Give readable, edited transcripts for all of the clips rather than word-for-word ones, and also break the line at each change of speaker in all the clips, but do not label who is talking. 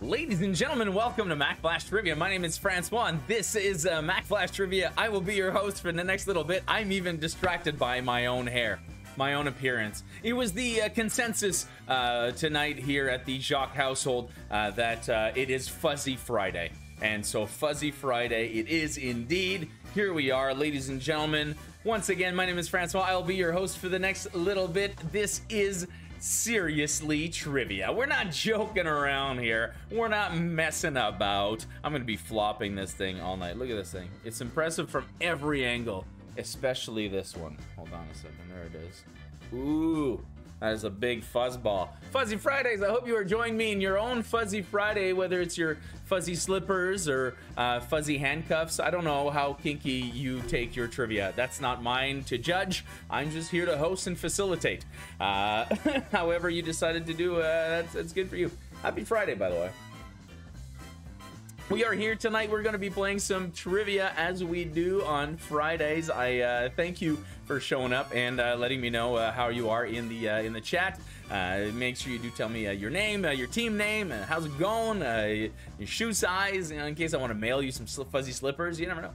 Ladies and gentlemen, welcome to Mack Flash Trivia. My name is Francois, and this is Mack Flash Trivia. I will be your host for the next little bit. I'm even distracted by my own hair, my own appearance. It was the consensus tonight here at the Jacques household that it is Fuzzy Friday. And so Fuzzy Friday it is indeed. Here we are, ladies and gentlemen. Once again, my name is Francois. I'll be your host for the next little bit. This is seriously trivia. We're not joking around here. We're not messing about. I'm gonna be flopping this thing all night. Look at this thing. It's impressive from every angle, especially this one. Hold on a second. There it is. Ooh, that is a big fuzzball. Fuzzy Fridays. I hope you are joining me in your own Fuzzy Friday, whether it's your fuzzy slippers or fuzzy handcuffs. I don't know how kinky you take your trivia. That's not mine to judge. I'm just here to host and facilitate. However you decided to do, that's good for you. Happy Friday, by the way. We are here tonight. We're going to be playing some trivia as we do on Fridays. I thank you for showing up and letting me know how you are in the chat. Make sure you do tell me your name, your team name, how's it going, your shoe size, in case I want to mail you some fuzzy slippers. You never know.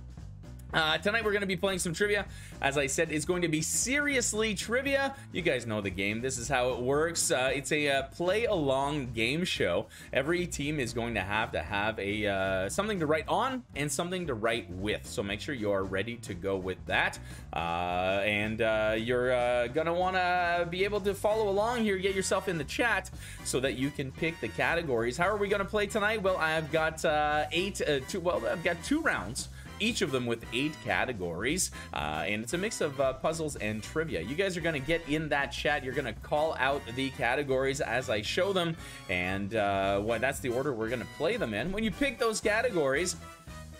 Tonight we're going to be playing some trivia. As I said, it's going to be seriously trivia. You guys know the game. This is how it works. It's a play-along game show. Every team is going to have a something to write on and something to write with. So make sure you are ready to go with that. You're going to want to be able to follow along here. Get yourself in the chat so that you can pick the categories. How are we going to play tonight? Well, I've got I've got 2 rounds, each of them with 8 categories, and it's a mix of puzzles and trivia. You guys are going to get in that chat. You're going to call out the categories as I show them, and that's the order we're going to play them in. When you pick those categories,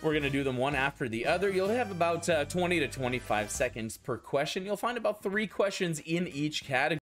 we're going to do them one after the other. You'll have about 20 to 25 seconds per question. You'll find about 3 questions in each category.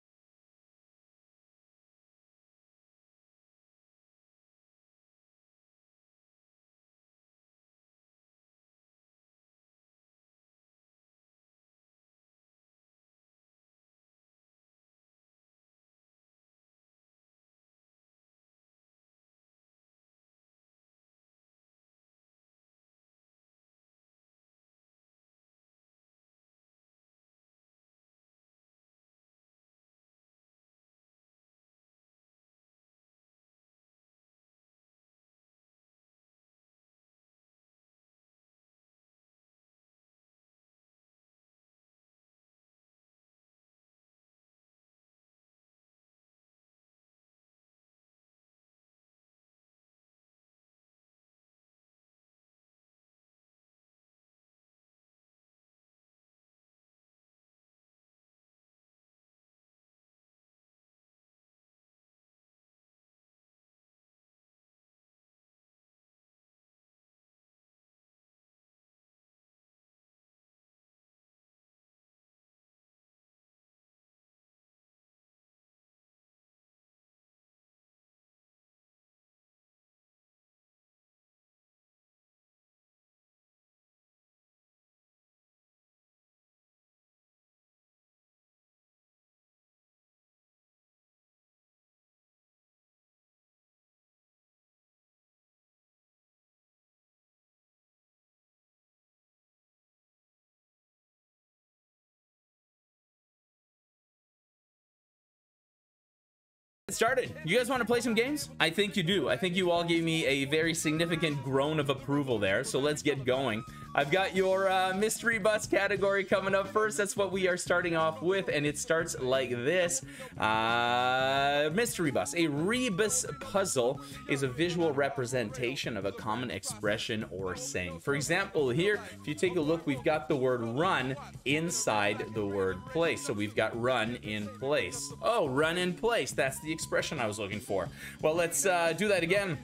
Started. You guys want to play some games? I think you do. I think you all gave me a very significant groan of approval there, so let's get going. I've got your mystery bus category coming up first. That's what we are starting off with, and it starts like this. Mystery bus. A rebus puzzle is a visual representation of a common expression or saying. For example, here, if you take a look, we've got the word run inside the word place. So we've got run in place. Oh, run in place. That's the expression I was looking for. Well, let's do that again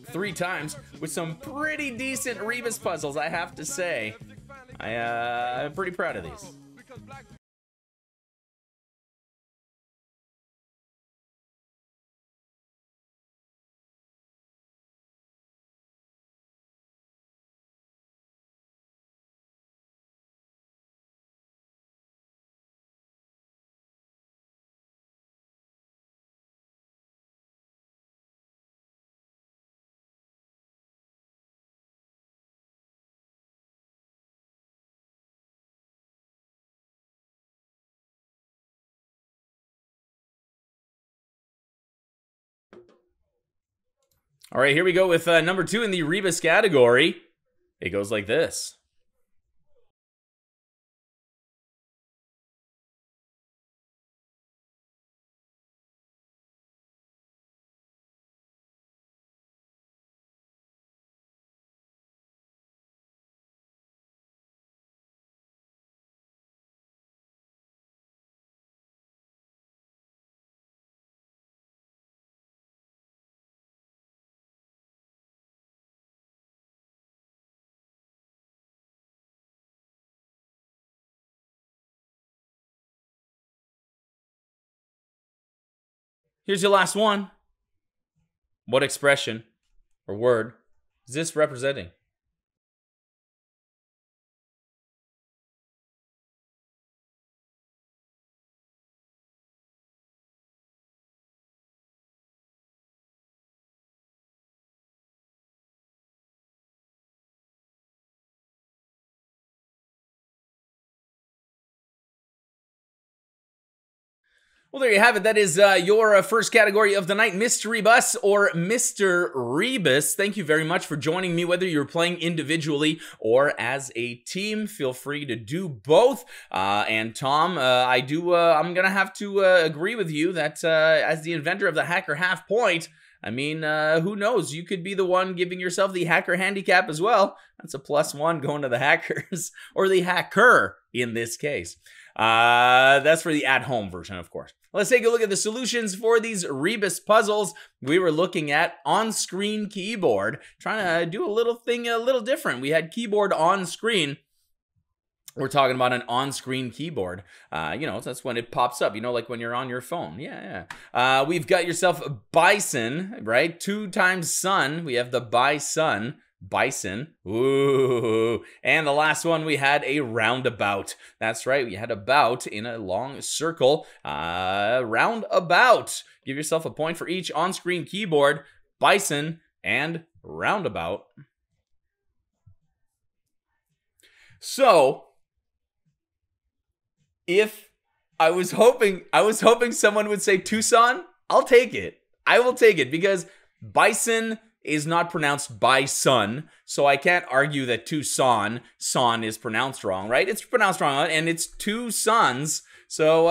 3 times with some pretty decent rebus puzzles, I have to say. I'm pretty proud of these. All right, here we go with number 2 in the Rebus category. It goes like this. Here's your last one. What expression or word is this representing? Well, there you have it. That is your first category of the night, Mystery Bus or Mr. Rebus. Thank you very much for joining me, whether you're playing individually or as a team. Feel free to do both. And Tom, I'm gonna have to agree with you that as the inventor of the hacker half point, I mean, who knows? You could be the one giving yourself the hacker handicap as well. That's a +1 going to the hackers, or the hacker in this case. That's for the at-home version, of course. Let's take a look at the solutions for these Rebus puzzles. We were looking at on-screen keyboard, trying to do a little thing a little different. We had keyboard on screen. We're talking about an on-screen keyboard. You know, that's when it pops up, you know, like when you're on your phone. Yeah. We've got yourself a bison, right? 2 times sun. We have the bison. Ooh. And the last one, we had a roundabout. That's right, we had about in a long circle. Roundabout. Give yourself a point for each on-screen keyboard, bison, and roundabout. So, if I was hoping someone would say Tucson, I'll take it. I will take it because bison is not pronounced bison, so I can't argue that Tucson, son is pronounced wrong, right? It's pronounced wrong, and it's 2 sons. So,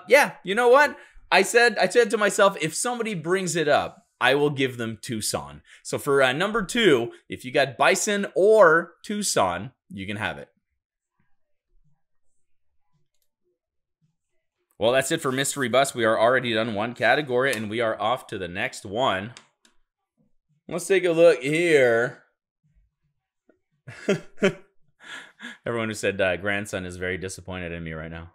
yeah, you know what? I said to myself, if somebody brings it up, I will give them Tucson. So for number 2, if you got bison or Tucson, you can have it. Well, that's it for Mystery Bus. We are already done one category, and we are off to the next one. Let's take a look here. Everyone who said grandson is very disappointed in me right now.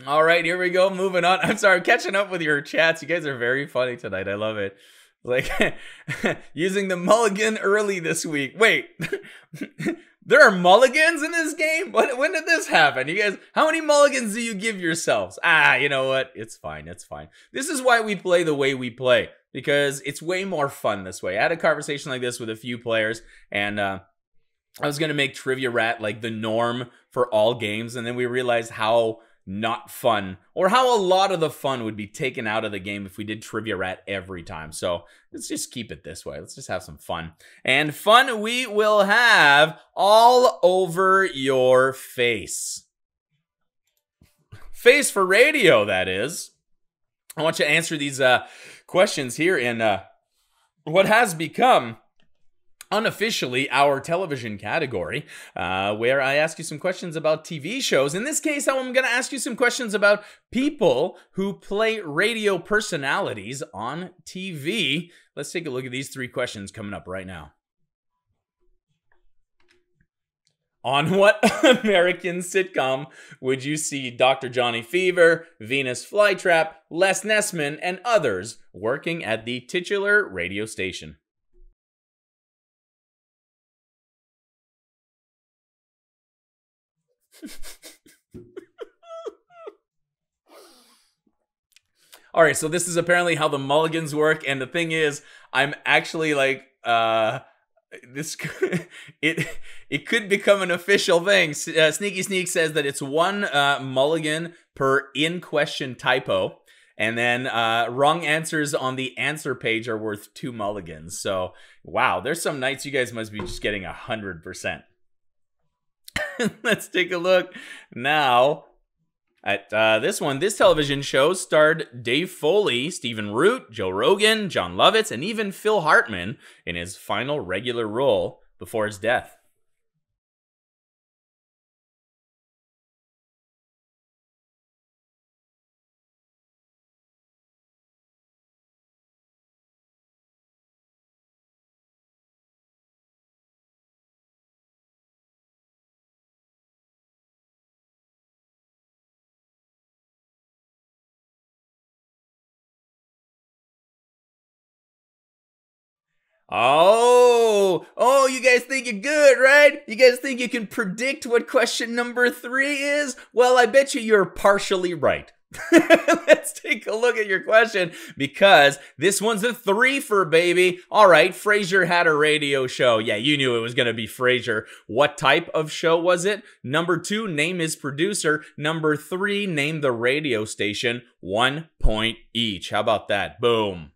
All right, here we go. Moving on. I'm sorry, I'm catching up with your chats. You guys are very funny tonight. I love it. Like, using the mulligan early this week. Wait, there are mulligans in this game? When did this happen? You guys, how many mulligans do you give yourselves? You know what? It's fine. It's fine. This is why we play the way we play, because it's way more fun this way. I had a conversation like this with a few players, and I was going to make Trivia Rat like the norm for all games, and then we realized how not fun, or how a lot of the fun would be taken out of the game if we did Trivia Rat every time. So let's just keep it this way. Let's just have some fun. And fun we will have all over your face. Face for radio, that is. I want you to answer these questions here in what has become unofficially our television category, where I ask you some questions about TV shows. In this case, I'm going to ask you some questions about people who play radio personalities on TV. Let's take a look at these 3 questions coming up right now. On what American sitcom would you see Dr. Johnny Fever, Venus Flytrap, Les Nessman, and others working at the titular radio station? All right, so this is apparently how the mulligans work, and the thing is, I'm actually like, this it could become an official thing. Sneaky Sneak says that it's 1 mulligan per in question typo, And then wrong answers on the answer page are worth 2 mulligans. So, wow, there's some nights you guys must be just getting 100%. Let's take a look now at this one. This television show starred Dave Foley, Stephen Root, Joe Rogan, John Lovitz, and even Phil Hartman in his final regular role before his death. Oh, you guys think you're good, right? You guys think you can predict what question number 3 is? Well, I bet you're partially right. Let's take a look at your question, because this one's a 3-fer, baby. All right, Frasier had a radio show. Yeah, you knew it was going to be Frasier. What type of show was it? Number 2, name his producer. Number 3, name the radio station. 1 point each. How about that? Boom.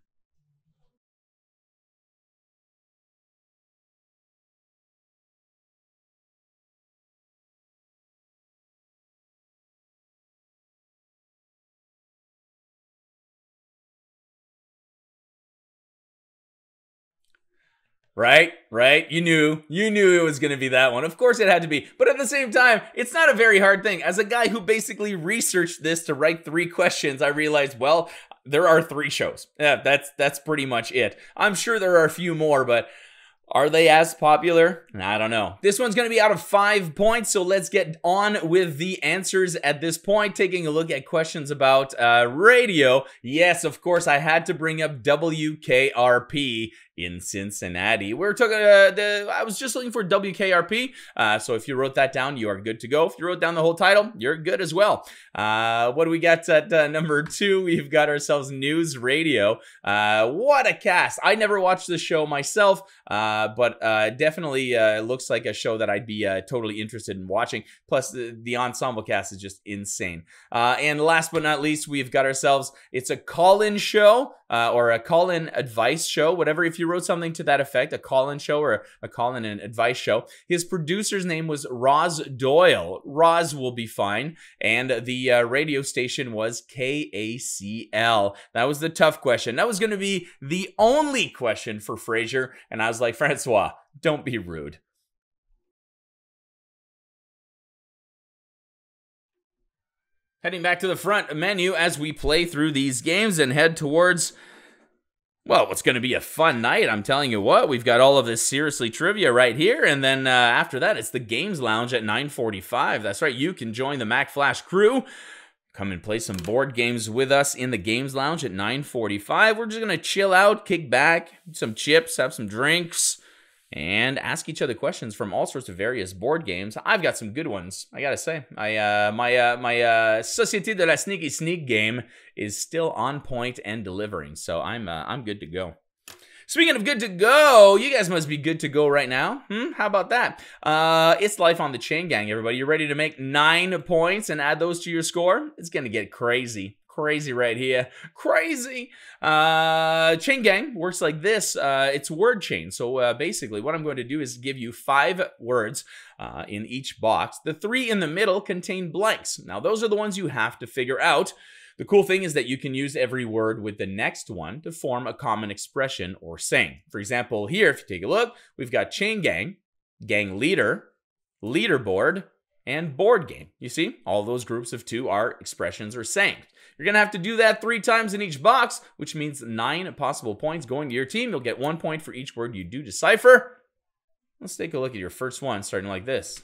Right? You knew it was going to be that one. Of course it had to be. But at the same time, it's not a very hard thing. As a guy who basically researched this to write 3 questions, I realized, well, there are 3 shows. Yeah, that's pretty much it. I'm sure there are a few more, but are they as popular? I don't know. This one's going to be out of 5 points, so let's get on with the answers at this point. Taking a look at questions about radio. Yes, of course, I had to bring up WKRP in Cincinnati. We're talking, I was just looking for WKRP, so if you wrote that down, you are good to go. If you wrote down the whole title, you're good as well. What do we got at number 2? We've got ourselves News Radio. What a cast. I never watched the show myself, but definitely looks like a show that I'd be totally interested in watching. Plus, the ensemble cast is just insane. And last but not least, we've got ourselves, it's a call-in show, or a call-in advice show, whatever. If you wrote something to that effect, a call-in show or a call-in and advice show. His producer's name was Roz Doyle. Roz will be fine. And the radio station was KACL. That was the tough question. That was going to be the only question for Frasier. And I was like, Francois, don't be rude. Heading back to the front menu as we play through these games and head towards, well, what's going to be a fun night. I'm telling you what, we've got all of this seriously trivia right here. And then after that, it's the Games Lounge at 9:45. That's right, you can join the Mack Flash crew. Come and play some board games with us in the Games Lounge at 9:45. We're just going to chill out, kick back, some chips, have some drinks, and ask each other questions from all sorts of various board games. I've got some good ones, I gotta say. My Société de la Sneaky Sneak game is still on point and delivering, so I'm good to go. Speaking of good to go, you guys must be good to go right now. How about that? It's Life on the Chain Gang, everybody. You ready to make 9 points and add those to your score? It's gonna get crazy. Crazy right here. Crazy. Chain gang works like this. It's word chain. So basically what I'm going to do is give you 5 words in each box. The 3 in the middle contain blanks. Now those are the ones you have to figure out. The cool thing is that you can use every word with the next one to form a common expression or saying. For example, here, if you take a look, we've got chain gang, gang leader, leaderboard, and board game. You see, all those groups of 2 are expressions or sayings. You're going to have to do that 3 times in each box, which means 9 possible points going to your team. You'll get 1 point for each word you do decipher. Let's take a look at your first one, starting like this.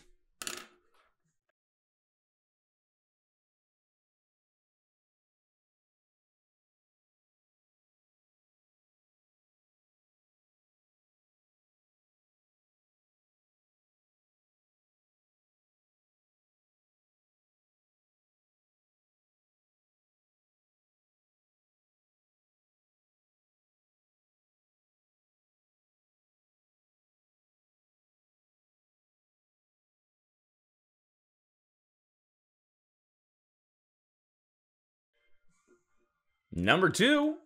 Number 2.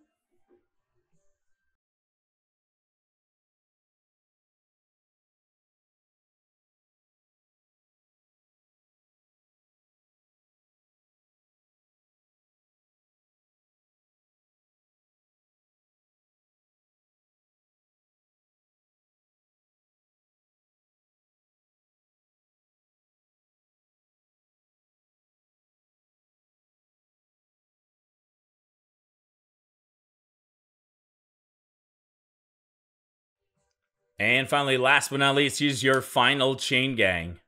And finally, last but not least, here's your final chain gang.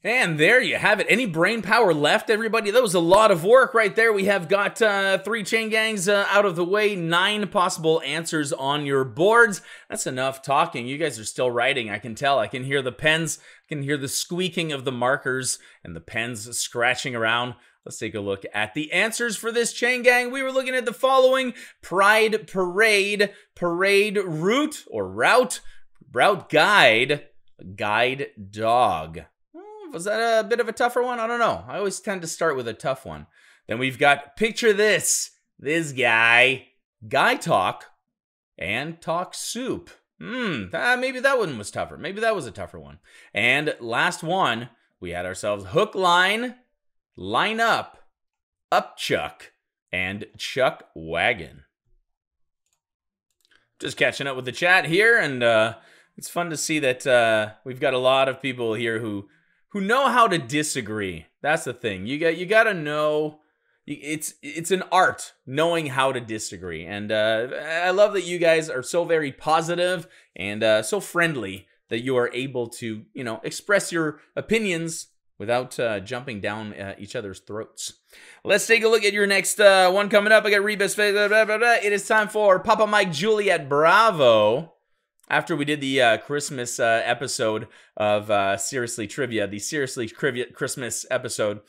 And there you have it. Any brain power left, everybody? That was a lot of work right there. We have got 3 chain gangs out of the way, 9 possible answers on your boards. That's enough talking. You guys are still writing. I can tell. I can hear the pens. I can hear the squeaking of the markers and the pens scratching around. Let's take a look at the answers for this chain gang. We were looking at the following: Pride, Parade, Parade, Route, or Route, Route Guide, Guide, Dog. Was that a bit of a tougher one? I don't know. I always tend to start with a tough one. Then we've got Picture This, This Guy, Guy Talk, and Talk Soup. Maybe that one was tougher. Maybe that was a tougher one. And last one, we had ourselves Hook Line, Line Up, Upchuck, and Chuck Wagon. Just catching up with the chat here, and it's fun to see that we've got a lot of people here who know how to disagree. That's the thing. You got to know. It's an art knowing how to disagree, and I love that you guys are so very positive and so friendly that you are able to express your opinions without jumping down each other's throats. Let's take a look at your next one coming up. I got Rebus. It is time for Papa Mike Juliet Bravo. After we did the Christmas episode of Seriously Trivia, the Seriously Trivia Christmas episode,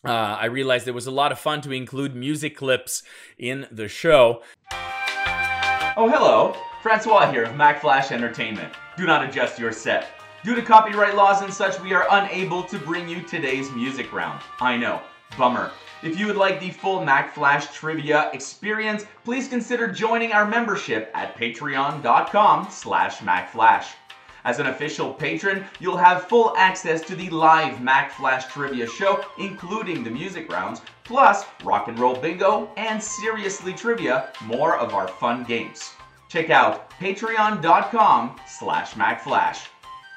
I realized it was a lot of fun to include music clips in the show.
Oh, hello. Francois here of Mack Flash Entertainment. Do not adjust your set. Due to copyright laws and such, we are unable to bring you today's music round. I know. Bummer. If you would like the full Mack Flash Trivia experience, please consider joining our membership at patreon.com/MackFlash. As an official patron, you'll have full access to the live Mack Flash Trivia show, including the music rounds, plus Rock and Roll Bingo and Seriously Trivia, more of our fun games. Check out patreon.com/MackFlash.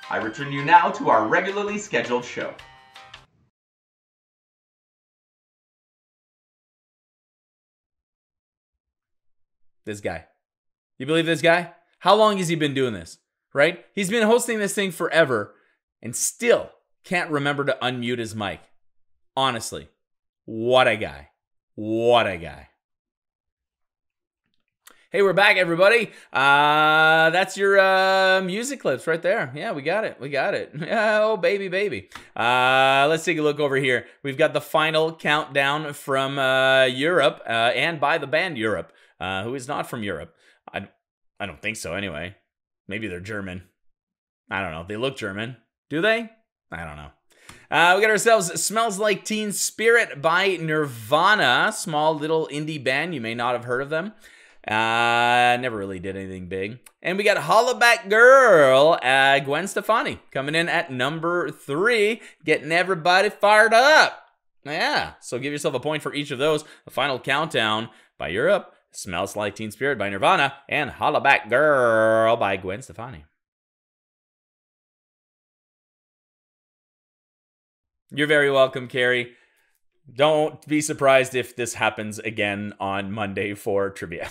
I return you now to our regularly scheduled show.
This guy. You believe this guy? How long has he been doing this? Right? He's been hosting this thing forever and still can't remember to unmute his mic. Honestly, what a guy. What a guy. Hey, we're back, everybody. That's your music clips right there. Yeah, we got it. We got it. Oh, baby, baby. Let's take a look over here. We've got the final countdown from Europe and by the band Europe, who is not from Europe. I don't think so, anyway. Maybe they're German. I don't know. They look German. Do they? I don't know. We got ourselves Smells Like Teen Spirit by Nirvana. Small little indie band. You may not have heard of them. Never really did anything big. And we got Hollaback Girl, Gwen Stefani, coming in at number 3, getting everybody fired up. Yeah, so give yourself a point for each of those. The final countdown by Europe, Smells Like Teen Spirit by Nirvana, and Hollaback Girl by Gwen Stefani. You're very welcome, Carrie. Don't be surprised if this happens again on Monday for trivia.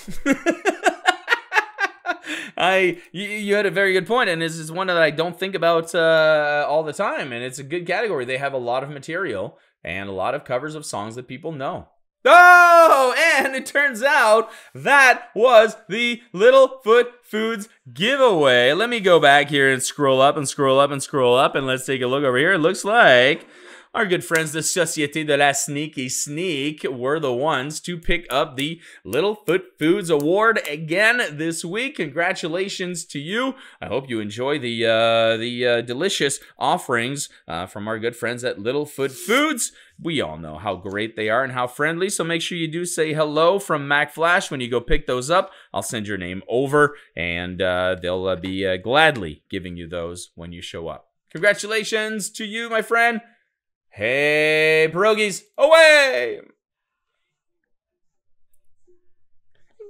You had a very good point, and this is one that I don't think about all the time, and it's a good category. They have a lot of material, and a lot of covers of songs that people know. Oh, and it turns out that was the Littlefoot Foods giveaway. Let me go back here and scroll up and scroll up and scroll up, and let's take a look over here. It looks like our good friends, the Société de la Sneaky Sneak, were the ones to pick up the Littlefoot Foods Award again this week. Congratulations to you. I hope you enjoy the delicious offerings from our good friends at Littlefoot Foods. We all know how great they are and how friendly, so make sure you do say hello from Mack Flash when you go pick those up. I'll send your name over, and they'll be gladly giving you those when you show up. Congratulations to you, my friend. Hey, pierogies, away!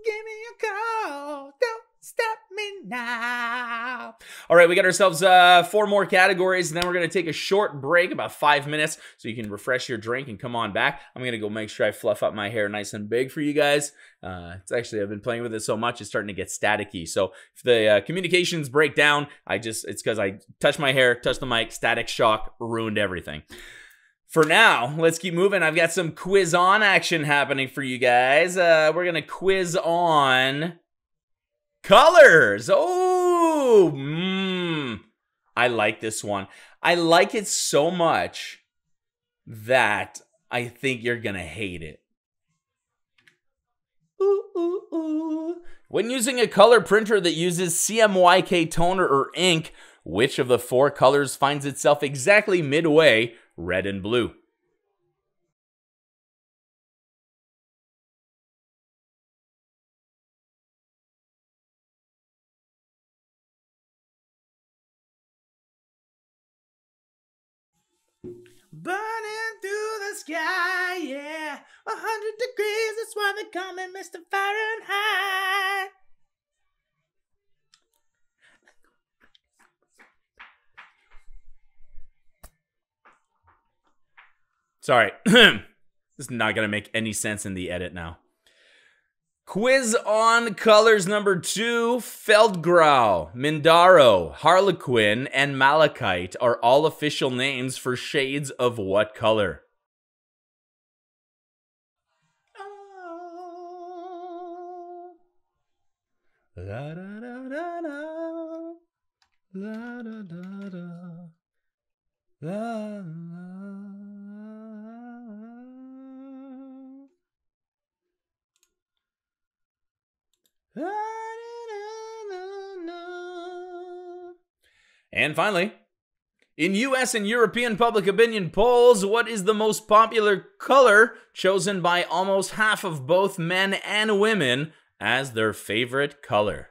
Give me a call, don't stop me now. All right, we got ourselves 4 more categories, and then we're going to take a short break, about 5 minutes, so you can refresh your drink and come on back. I'm going to go make sure I fluff up my hair nice and big for you guys. It's actually, I've been playing with it so much, it's starting to get staticky. So if the communications break down, it's because I touched my hair, touched the mic, static shock, ruined everything. For now, let's keep moving. I've got some quiz on action happening for you guys. We're going to quiz on colors. Oh, I like this one. I like it so much that I think you're going to hate it. When using a color printer that uses CMYK toner or ink, which of the 4 colors finds itself exactly midway, red and blue? Burning through the sky, yeah, 100 degrees, that's why they call me Mr. Fahrenheit. Sorry, this is not going to make any sense in the edit now. Quiz on colors number 2. Feldgrau, Mindaro, Harlequin, and Malachite are all official names for shades of what color? La da da da da, la da da da, la la. And finally, in US and European public opinion polls, what is the most popular color chosen by almost half of both men and women as their favorite color?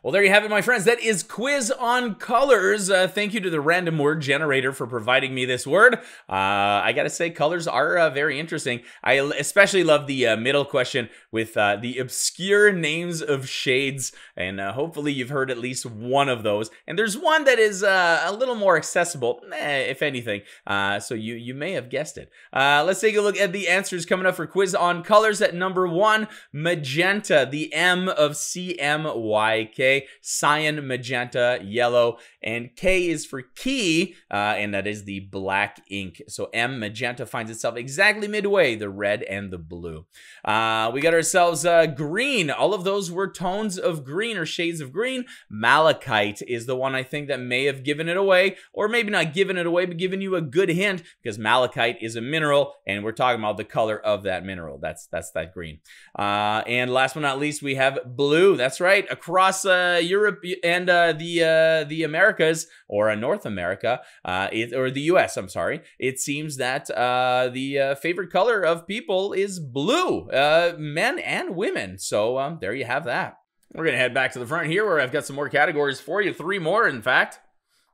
Well, there you have it, my friends. That is Quiz on Colors. Thank you to the random word generator for providing me this word. I gotta say, colors are very interesting. I especially love the middle question with the obscure names of shades, and hopefully you've heard at least one of those. And there's one that is a little more accessible, if anything, so you may have guessed it. Let's take a look at the answers coming up for Quiz on Colors. At number 1, magenta, the M of CMYK. Cyan, magenta, yellow, and K is for key, and that is the black ink. So M, magenta, finds itself exactly midway, the red and the blue. We got ourselves green. All of those were tones of green or shades of green. Malachite is the one I think that may have given it away, or maybe not given it away, but given you a good hint, because malachite is a mineral, and we're talking about the color of that mineral. That's that green. And last but not least, we have blue. That's right. Across Europe and the Americas, or North America, or the US, I'm sorry, it seems that the favorite color of people is blue, men and women. So there you have that. We're going to head back to the front here where I've got some more categories for you, 3 more in fact,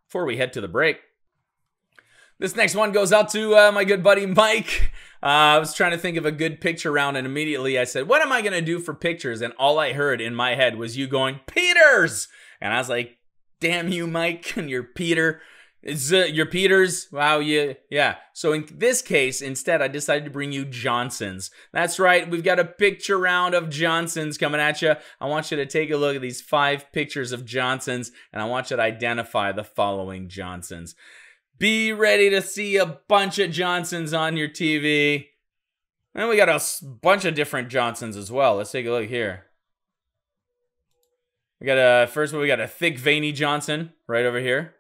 before we head to the break. This next one goes out to my good buddy Mike. I was trying to think of a good picture round, and immediately I said, what am I going to do for pictures? And all I heard in my head was you going, Peters! And I was like, Damn you, Mike, and your Peter. It's your Peters. Wow, yeah. So in this case, instead, I decided to bring you Johnsons. That's right. We've got a picture round of Johnsons coming at you. I want you to take a look at these 5 pictures of Johnsons, and I want you to identify the following Johnsons. Be ready to see a bunch of Johnsons on your TV. And we got a bunch of different Johnsons as well. Let's take a look here. We got first one, we got a thick, veiny Johnson right over here.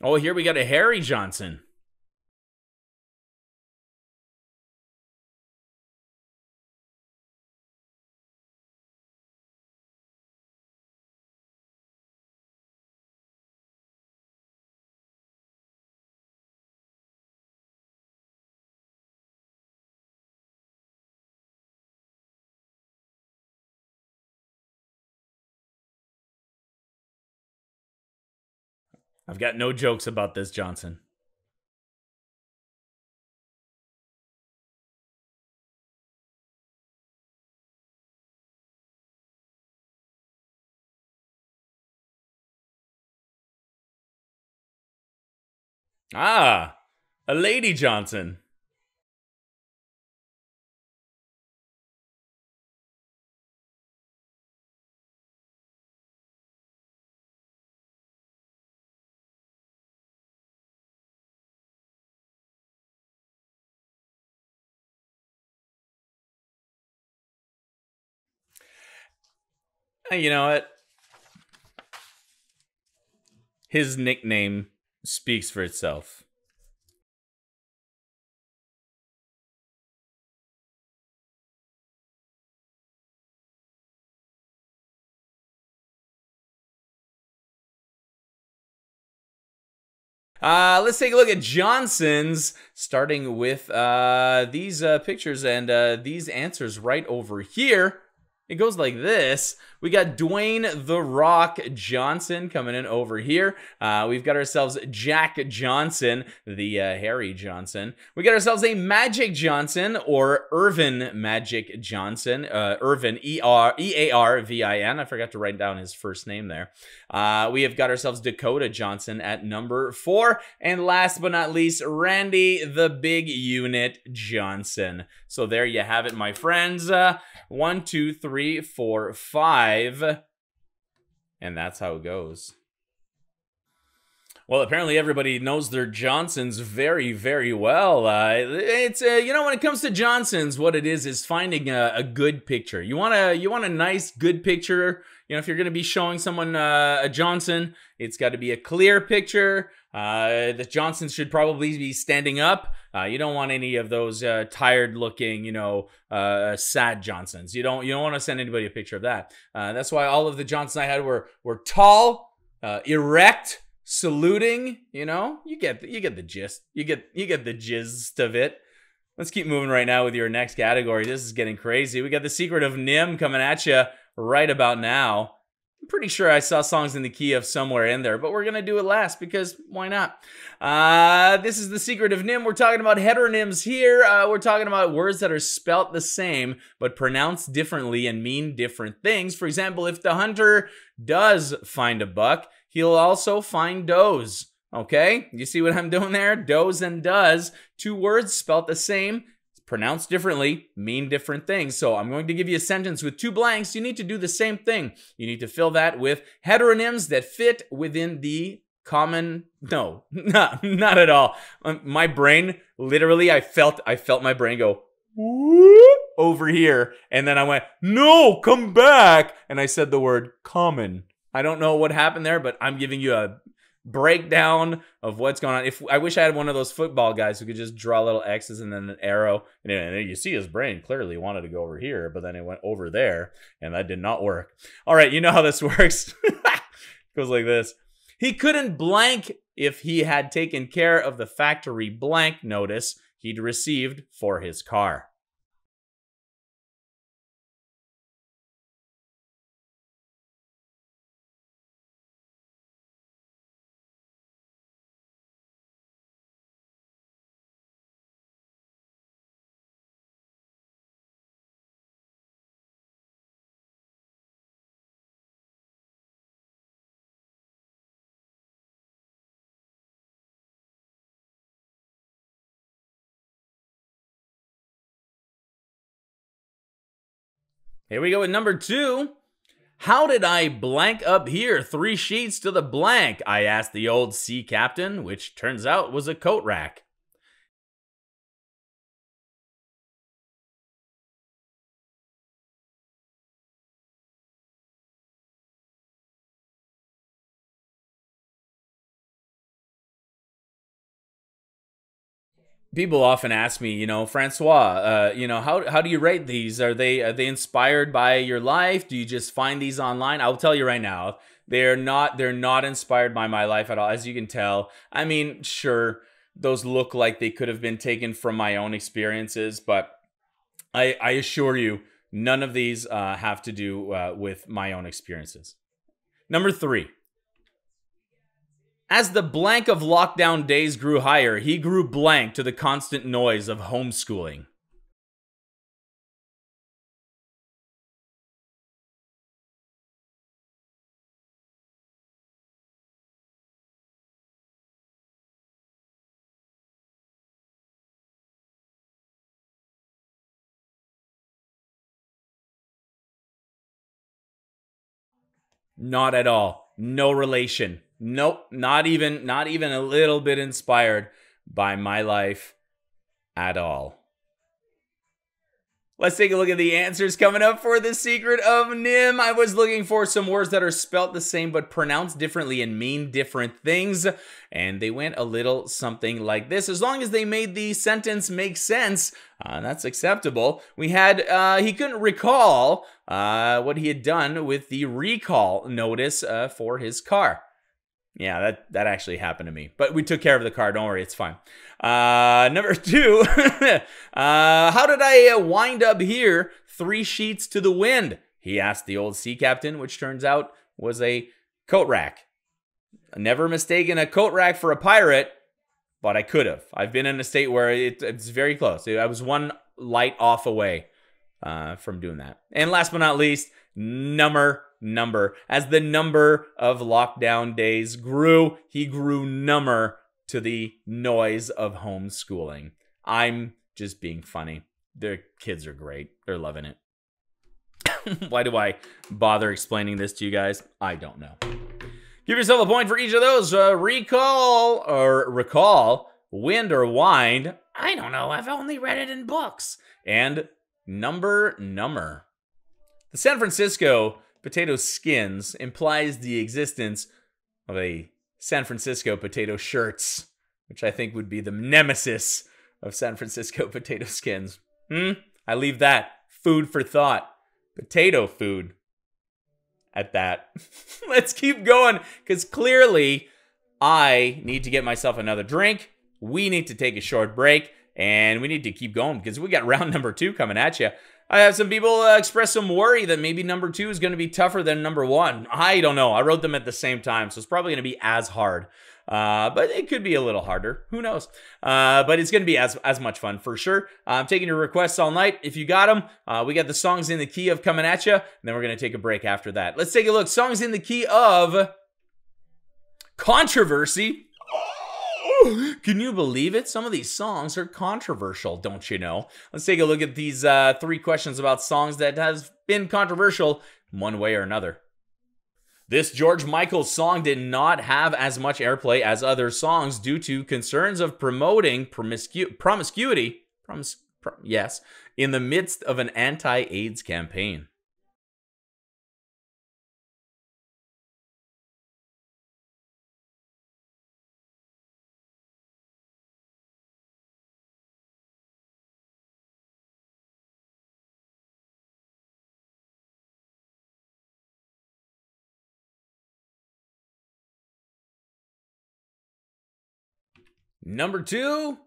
Oh, here we got a hairy Johnson. I've got no jokes about this Johnson. Ah, a lady Johnson. You know what? His nickname speaks for itself. Let's take a look at Johnson's, starting with these pictures and these answers right over here. It goes like this. We got Dwayne "The Rock" Johnson coming in over here. We've got ourselves Jack Johnson, the Harry Johnson. We got ourselves a Magic Johnson, or Irvin Magic Johnson. Irvin, E-A-R-V-I-N. I forgot to write down his first name there. We have got ourselves Dakota Johnson at number 4. And last but not least, Randy the Big Unit Johnson. So there you have it, my friends. 1, 2, 3, 4, 5. And that's how it goes. Well, apparently everybody knows their Johnsons very, very well. It's you know, when it comes to Johnsons, what it is finding a good picture. You want a nice, good picture. You know, if you're going to be showing someone a Johnson, it's got to be a clear picture. The Johnsons should probably be standing up. You don't want any of those tired-looking, you know, sad Johnsons. You don't want to send anybody a picture of that. That's why all of the Johnsons I had were tall, erect, saluting. You know, you get the gist. You get the gist of it. Let's keep moving right now with your next category. This is getting crazy. We got The Secret of Nim coming at you right about now. I'm pretty sure I saw songs in the key of somewhere in there, but we're going to do it last because why not? This is The Secret of Nim. We're talking about heteronyms here. We're talking about words that are spelt the same but pronounced differently and mean different things. For example, if the hunter does find a buck, he'll also find does. Okay? You see what I'm doing there? Does and does. 2 words spelt the same, pronounced differently, mean different things. So I'm going to give you a sentence with 2 blanks. You need to do the same thing. You need to fill that with heteronyms that fit within the common... No, not at all. My brain, literally, I felt my brain go over here. And then I went, no, come back. And I said the word common. I don't know what happened there, but I'm giving you a breakdown of what's going on. If I wish I had one of those football guys who could just draw little X's and then an arrow, and you see his brain clearly wanted to go over here, but then it went over there, and that did not work. All right, you know how this works. It goes like this. He couldn't blank if he had taken care of the factory blank notice he'd received for his car. Here we go with number 2. How did I blank up here 3 sheets to the blank? I asked the old sea captain, which turns out was a coat rack. People often ask me, Francois, how do you rate these? Are they inspired by your life? Do you just find these online? I'll tell you right now, they're not inspired by my life at all. As you can tell, I mean, sure, those look like they could have been taken from my own experiences, but I assure you, none of these have to do with my own experiences. Number 3. As the blank of lockdown days grew higher, he grew blank to the constant noise of homeschooling. Not at all. No relation. Nope, not even a little bit inspired by my life at all. Let's take a look at the answers coming up for The Secret of Nim. I was looking for some words that are spelt the same but pronounced differently and mean different things. And they went a little something like this. As long as they made the sentence make sense, that's acceptable. We had, he couldn't recall what he had done with the recall notice for his car. Yeah, that actually happened to me. But we took care of the car. Don't worry, it's fine. Number 2. How did I wind up here 3 sheets to the wind? He asked the old sea captain, which turns out was a coat rack. Never mistaken a coat rack for a pirate, but I could have. I've been in a state where it's very close. I was one light off away from doing that. And last but not least, number. As the number of lockdown days grew, he grew number to the noise of homeschooling. I'm just being funny. Their kids are great. They're loving it. Why do I bother explaining this to you guys? I don't know. Give yourself a point for each of those. Recall, wind or wind. I don't know. I've only read it in books. And number. The San Francisco potato skins implies the existence of a San Francisco potato shirts, which I think would be the nemesis of San Francisco potato skins. I leave that food for thought. Potato food at that. Let's keep going, because clearly I need to get myself another drink. We need to take a short break, and we need to keep going because we got round number 2 coming at you. I have some people express some worry that maybe number 2 is going to be tougher than number 1. I don't know. I wrote them at the same time, so it's probably going to be as hard. But it could be a little harder. Who knows? But it's going to be as much fun for sure. I'm taking your requests all night. If you got them, we got the songs in the key of coming at you, and then we're going to take a break after that. Let's take a look. Songs in the key of controversy. Can you believe it? Some of these songs are controversial, don't you know? Let's take a look at these 3 questions about songs that has been controversial one way or another. This George Michael song did not have as much airplay as other songs due to concerns of promoting promiscuity, yes, in the midst of an anti-AIDS campaign. Number 2,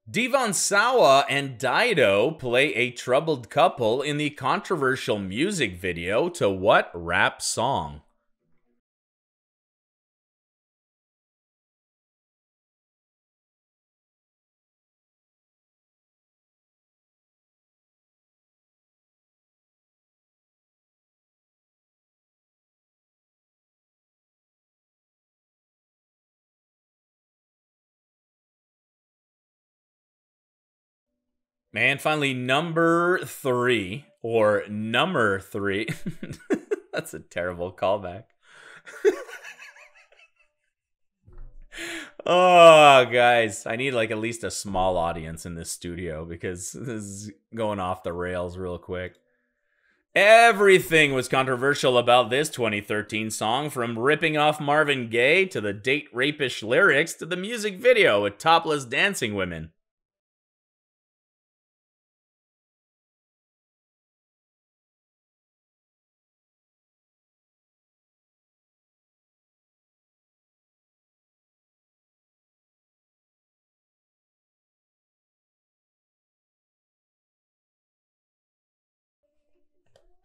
Devon Sawa and Dido play a troubled couple in the controversial music video to what rap song? And finally, number 3, or number 3. That's a terrible callback. Oh, guys, I need like at least a small audience in this studio because this is going off the rails real quick. Everything was controversial about this 2013 song, from ripping off Marvin Gaye to the date rapish lyrics to the music video with topless dancing women.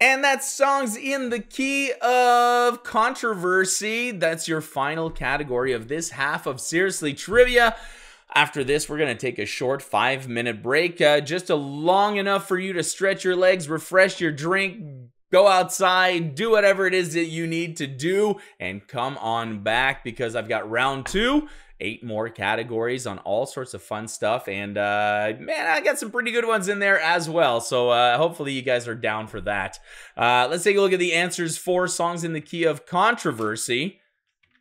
And that song's in the key of controversy. That's your final category of this half of Seriously Trivia. After this, we're going to take a short 5-minute break, just long enough for you to stretch your legs, refresh your drink, go outside, do whatever it is that you need to do, and come on back because I've got round 2. 8 more categories on all sorts of fun stuff, and man, I got some pretty good ones in there as well, so hopefully you guys are down for that. Let's take a look at the answers for songs in the key of controversy.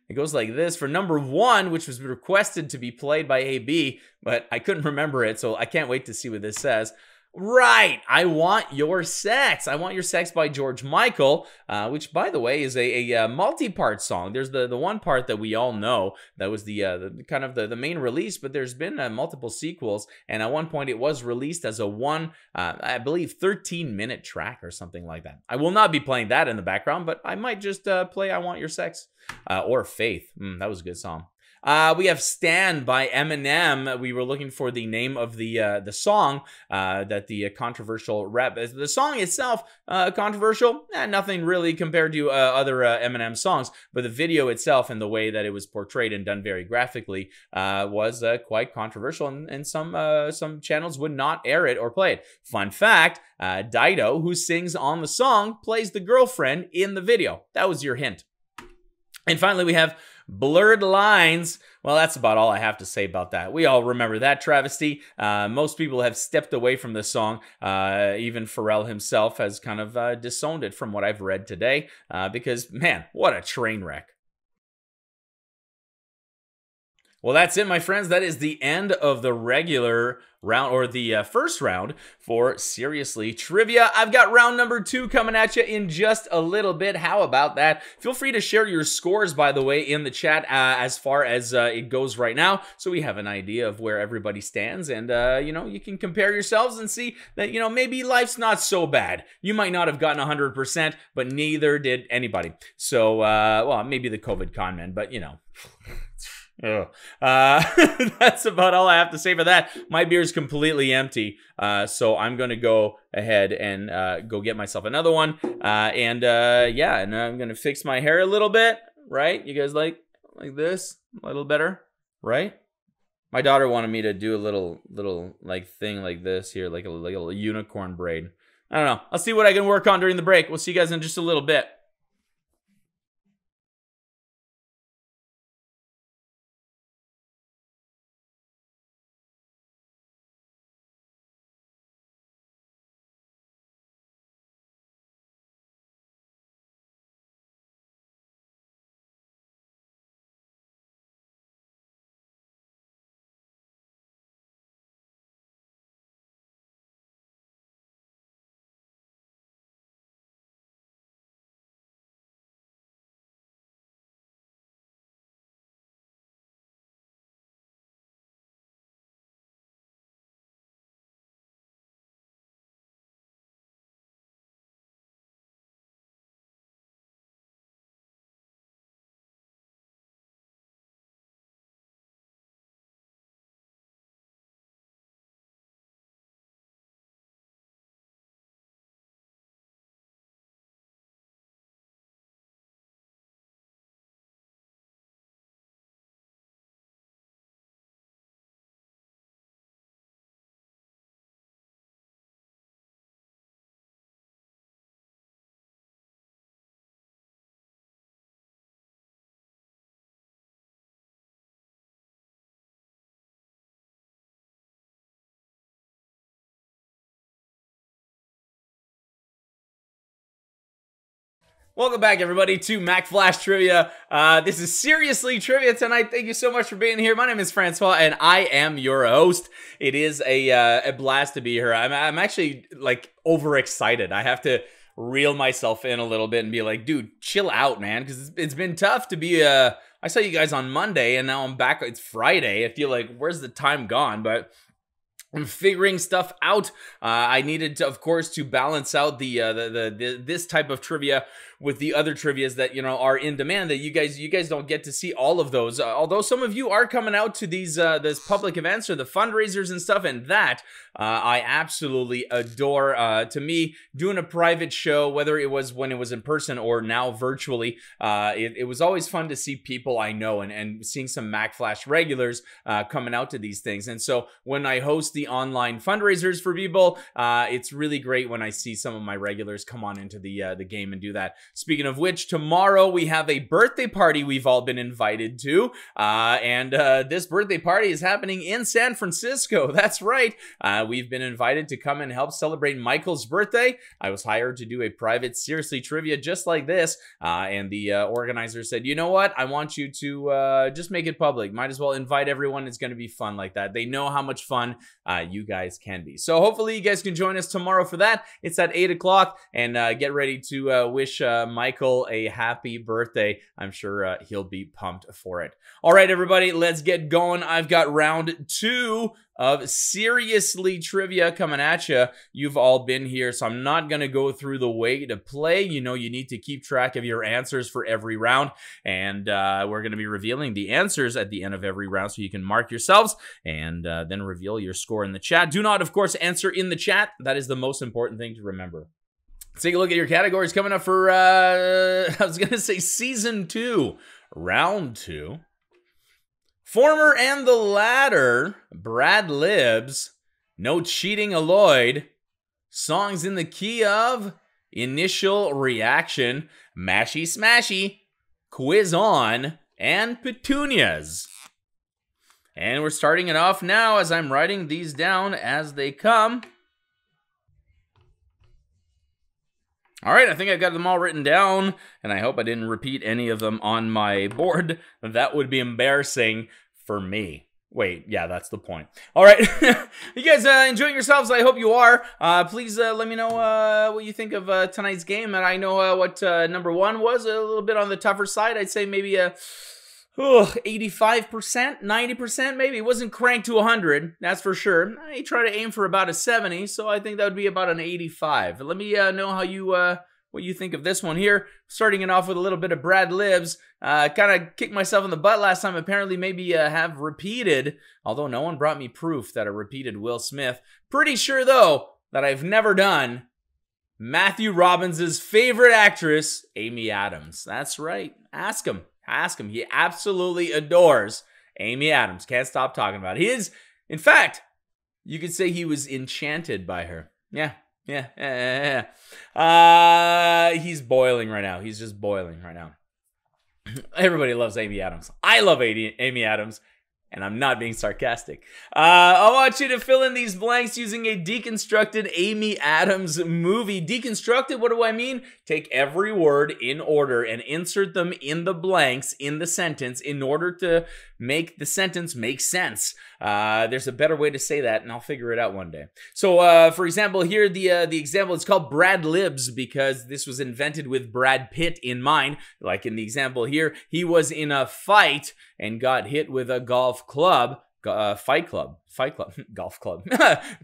It goes like this. For number 1, which was requested to be played by AB, but I couldn't remember it, so I can't wait to see what this says. Right, I Want Your Sex. I Want Your Sex by George Michael, which, by the way, is a multi-part song. There's the one part that we all know that was the kind of the main release, but there's been multiple sequels, and at one point it was released as a I believe 13-minute track or something like that. I will not be playing that in the background, but I might just play I Want Your Sex or Faith. That was a good song. We have Stan by Eminem. We were looking for the name of the song that the controversial rap. The song itself, controversial, nothing really compared to other Eminem songs, but the video itself and the way that it was portrayed and done very graphically was quite controversial, and some channels would not air it or play it. Fun fact, Dido, who sings on the song, plays the girlfriend in the video. That was your hint. And finally, we have Blurred Lines. Well, that's about all I have to say about that. We all remember that travesty. Most people have stepped away from the song. Even Pharrell himself has kind of disowned it from what I've read today because, man, what a train wreck. Well, that's it, my friends. That is the end of the regular round, or the first round for Seriously Trivia. I've got round number 2 coming at you in just a little bit. How about that? Feel free to share your scores, by the way, in the chat as far as it goes right now, so we have an idea of where everybody stands, and you know, you can compare yourselves and see that, you know, maybe life's not so bad. You might not have gotten 100%, but neither did anybody. So, well, maybe the COVID con men, but you know. That's about all I have to say for that. My beer is completely empty, so I'm gonna go ahead and go get myself another one, yeah, and I'm gonna fix my hair a little bit, right? You guys like this a little better, right? My daughter wanted me to do a little like thing like this here, like a unicorn braid. I don't know, I'll see what I can work on during the break. We'll see you guys in just a little bit. Welcome back, everybody, to Mack Flash Trivia. This is seriously trivia tonight. Thank you so much for being here. My name is Francois, and I am your host. It is a blast to be here. I'm actually, like, overexcited. I have to reel myself in a little bit and be like, dude, chill out, man, because it's been tough to be, I saw you guys on Monday, and now I'm back. It's Friday. I feel like, where's the time gone? But I'm figuring stuff out. I needed to, of course, to balance out this type of trivia with the other trivias that, you know, are in demand, that you guys don't get to see all of those. Although some of you are coming out to these public events or the fundraisers and stuff, and that I absolutely adore. To me, doing a private show, whether it was when it was in person or now virtually, it was always fun to see people I know and seeing some Mack Flash regulars coming out to these things. And so when I host the online fundraisers for people, it's really great when I see some of my regulars come on into the game and do that. Speaking of which, tomorrow we have a birthday party we've all been invited to, and this birthday party is happening in San Francisco. That's right. We've been invited to come and help celebrate Michael's birthday. I was hired to do a private Seriously Trivia just like this, and the organizer said, you know what? I want you to just make it public. Might as well invite everyone. It's going to be fun like that. They know how much fun you guys can be. So hopefully you guys can join us tomorrow for that. It's at 8 o'clock, and get ready to wish Michael a happy birthday. I'm sure he'll be pumped for it. All right, everybody, let's get going. I've got round 2 of Seriously Trivia coming at you. You've all been here, so I'm not going to go through the way to play. You know, you need to keep track of your answers for every round, and we're going to be revealing the answers at the end of every round, so you can mark yourselves and then reveal your score in the chat. Do not, of course, answer in the chat. That is the most important thing to remember. Let's take a look at your categories coming up for, I was going to say Season 2, Round 2. Former and the latter, Brad Libs, No Cheating Alloyed, Songs in the Key of, Initial Reaction, Mashy Smashy, Quiz On, and Petunias. And we're starting it off now as I'm writing these down as they come. All right, I think I've got them all written down, and I hope I didn't repeat any of them on my board. That would be embarrassing for me. Wait, yeah, that's the point. All right, you guys enjoying yourselves? I hope you are. Please let me know what you think of tonight's game. And I know what number 1 was, a little bit on the tougher side. I'd say maybe 85%, 90% maybe. It wasn't cranked to 100, that's for sure. I try to aim for about a 70, so I think that would be about an 85. Let me know how you what you think of this one here. Starting it off with a little bit of Brad Libs. Kind of kicked myself in the butt last time. Apparently maybe have repeated, although no one brought me proof that I repeated Will Smith. Pretty sure, though, that I've never done Matthew Robbins' favorite actress, Amy Adams. That's right. Ask him. Ask him. He absolutely adores Amy Adams. Can't stop talking about it. He is, in fact, you could say he was enchanted by her. Yeah. He's boiling right now. He's just boiling right now. Everybody loves Amy Adams. I love Amy Adams, and I'm not being sarcastic. I want you to fill in these blanks using a deconstructed Amy Adams movie. Deconstructed, what do I mean? Take every word in order and insert them in the blanks in the sentence in order to make the sentence make sense. There's a better way to say that, and I'll figure it out one day. So, for example, here, the example is called Brad Libs because this was invented with Brad Pitt in mind. Like in the example here, he was in a fight and got hit with a golf club. Fight club, golf club.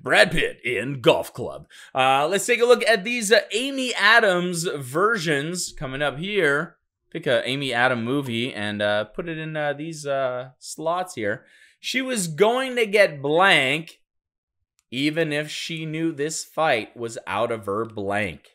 Brad Pitt in golf club. Let's take a look at these Amy Adams versions coming up here. Pick a Amy Adams movie and put it in these slots here. She was going to get blank even if she knew this fight was out of her blank.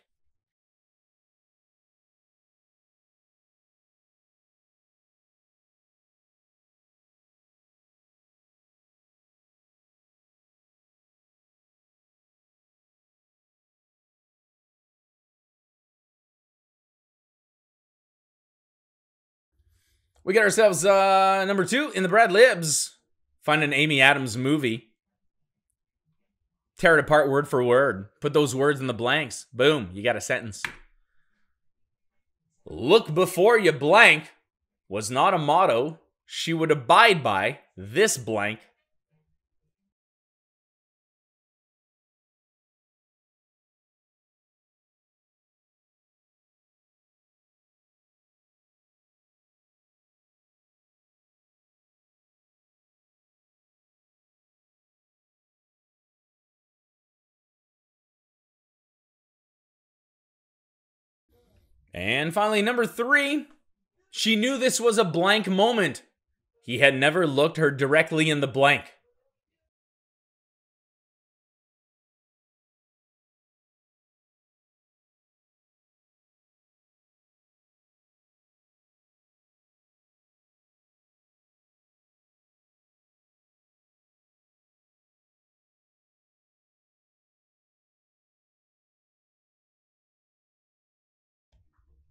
We got ourselves number 2 in the Brad Libs. Find an Amy Adams movie. Tear it apart word for word. Put those words in the blanks. Boom, you got a sentence. Look before you blank was not a motto she would abide by this blank. And finally, number 3, she knew this was a blank moment. He had never looked her directly in the blank.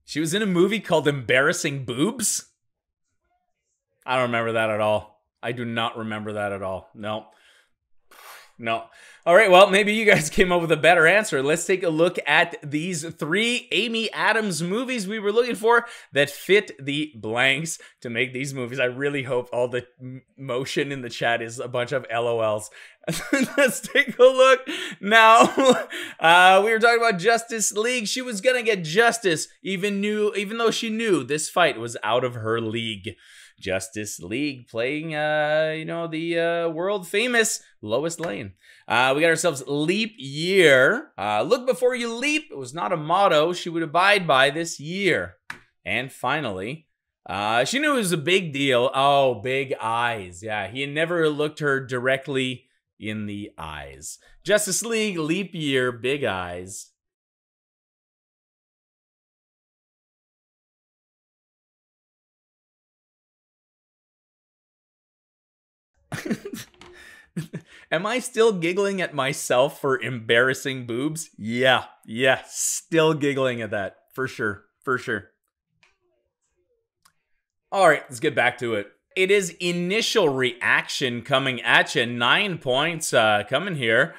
She was in a movie called Embarrassing Boobs? I don't remember that at all. I do not remember that at all. No. No. All right, well, maybe you guys came up with a better answer. Let's take a look at these 3 Amy Adams movies we were looking for that fit the blanks to make these movies. I really hope all the motion in the chat is a bunch of LOLs. Let's take a look now. We were talking about Justice League. She was gonna get justice, even though she knew this fight was out of her league. Justice League playing, the world famous Lois Lane. We got ourselves Leap Year. Look before you leap. It was not a motto she would abide by this year. And finally, she knew it was a big deal. Oh, big eyes. Yeah, he never looked her directly in the eyes. Justice League, Leap Year, big eyes. Am I still giggling at myself for embarrassing boobs? Yeah, still giggling at that. For sure. All right, let's get back to it. It is initial reaction coming at you. 9 points coming here.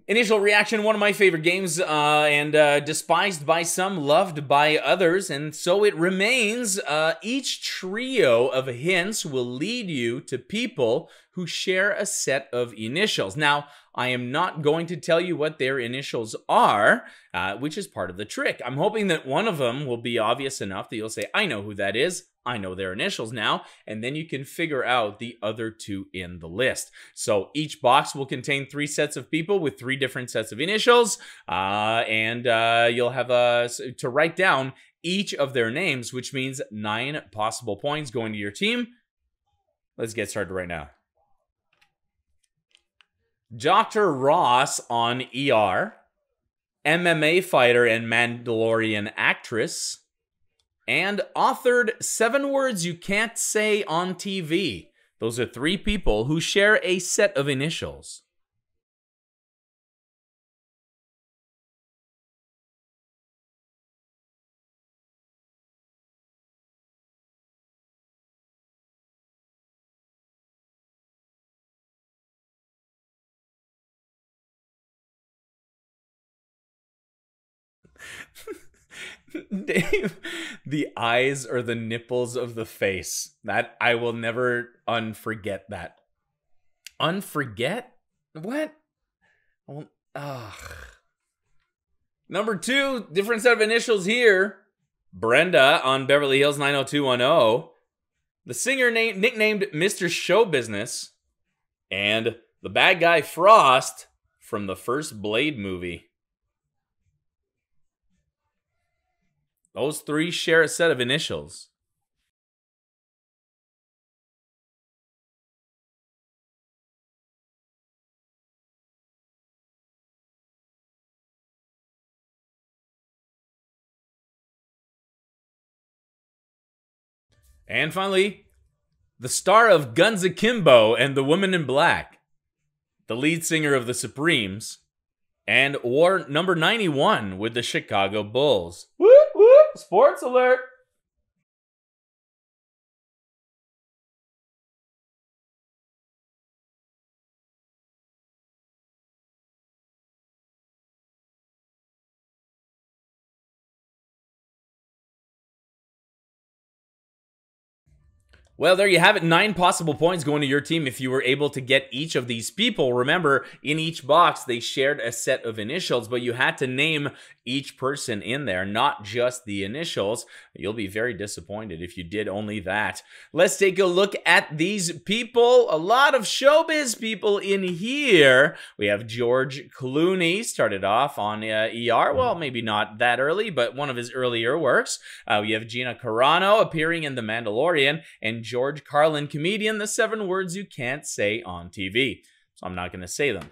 Initial Reaction, one of my favorite games, and despised by some, loved by others, and so it remains. Each trio of hints will lead you to people who share a set of initials. Now, I am not going to tell you what their initials are, which is part of the trick. I'm hoping that one of them will be obvious enough that you'll say, I know who that is. I know their initials now, and then you can figure out the other 2 in the list. So each box will contain 3 sets of people with 3 different sets of initials, and you'll have to write down each of their names, which means 9 possible points going to your team. Let's get started right now. Dr. Ross on ER, MMA fighter and Mandalorian actress, and authored 7 words you can't say on TV. Those are 3 people who share a set of initials. Dave, the eyes are the nipples of the face. That I will never unforget that. Unforget? What? Ugh. Number 2, different set of initials here. Brenda on Beverly Hills 90210. The singer nicknamed Mr. Show Business. And the bad guy Frost from the first Blade movie. Those 3 share a set of initials. And finally, the star of Guns Akimbo and the Woman in Black, the lead singer of the Supremes, and wore number 91 with the Chicago Bulls. Whoop, whoop, sports alert! Well, there you have it. 9 possible points going to your team if you were able to get each of these people. Remember, in each box, they shared a set of initials, but you had to name each person in there, not just the initials. You'll be very disappointed if you did only that. Let's take a look at these people. A lot of showbiz people in here. We have George Clooney, started off on ER. Well, maybe not that early, but one of his earlier works. We have Gina Carano appearing in The Mandalorian, and George Carlin, comedian, The 7 Words You Can't Say on TV. So I'm not going to say them.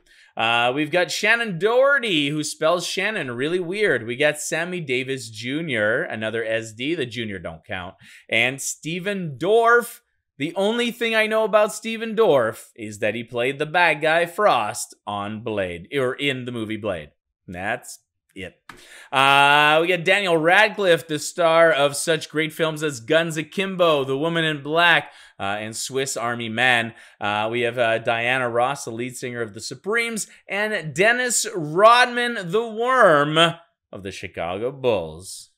We've got Shannon Doherty, who spells Shannon really weird. We got Sammy Davis Jr., another SD. The Jr. don't count. And Steven Dorff. The only thing I know about Steven Dorff is that he played the bad guy Frost on Blade, or in the movie Blade. That's it. We got Daniel Radcliffe, the star of such great films as Guns Akimbo, The Woman in Black, and Swiss Army Man. We have Diana Ross, the lead singer of The Supremes, and Dennis Rodman, the Worm of the Chicago Bulls.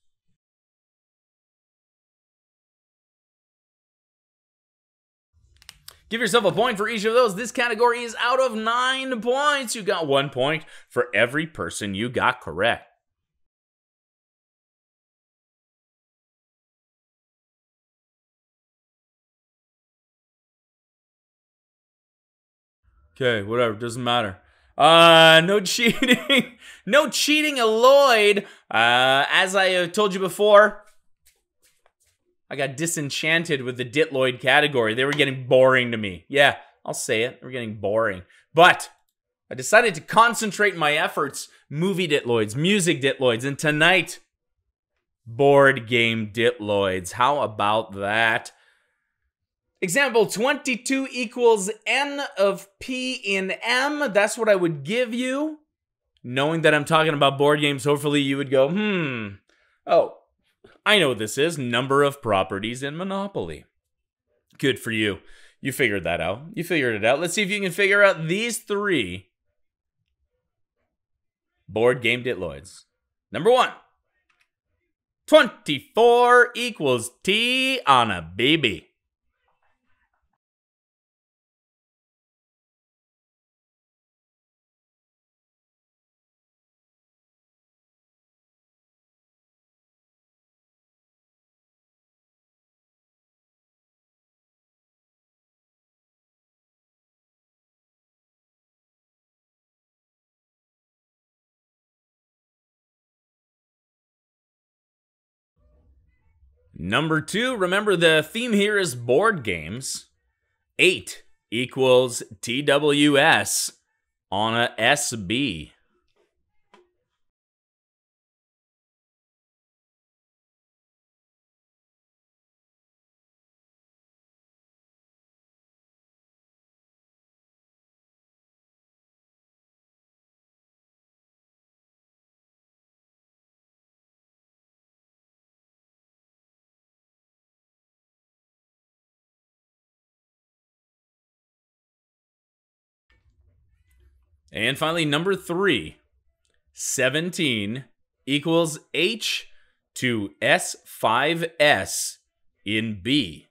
Give yourself a point for each of those. This category is out of 9 points. You got 1 point for every person you got correct. Okay, whatever, doesn't matter. No cheating. No cheating, Lloyd. As I told you before, I got disenchanted with the Ditloid category. They were getting boring to me. Yeah, I'll say it. They were getting boring. But I decided to concentrate my efforts. Movie Ditloids, music Ditloids, and tonight, board game Ditloids. How about that? Example 22 equals N of P in M. That's what I would give you. Knowing that I'm talking about board games, hopefully you would go, oh, I know what this is. Number of properties in Monopoly. Good for you. You figured that out. You figured it out. Let's see if you can figure out these 3 board game Ditloids. Number 1. 24 equals T on a BB. Number 2, remember the theme here is board games. 8 equals TWS on a SB. And finally, number 3, 17 equals H to S5S in B.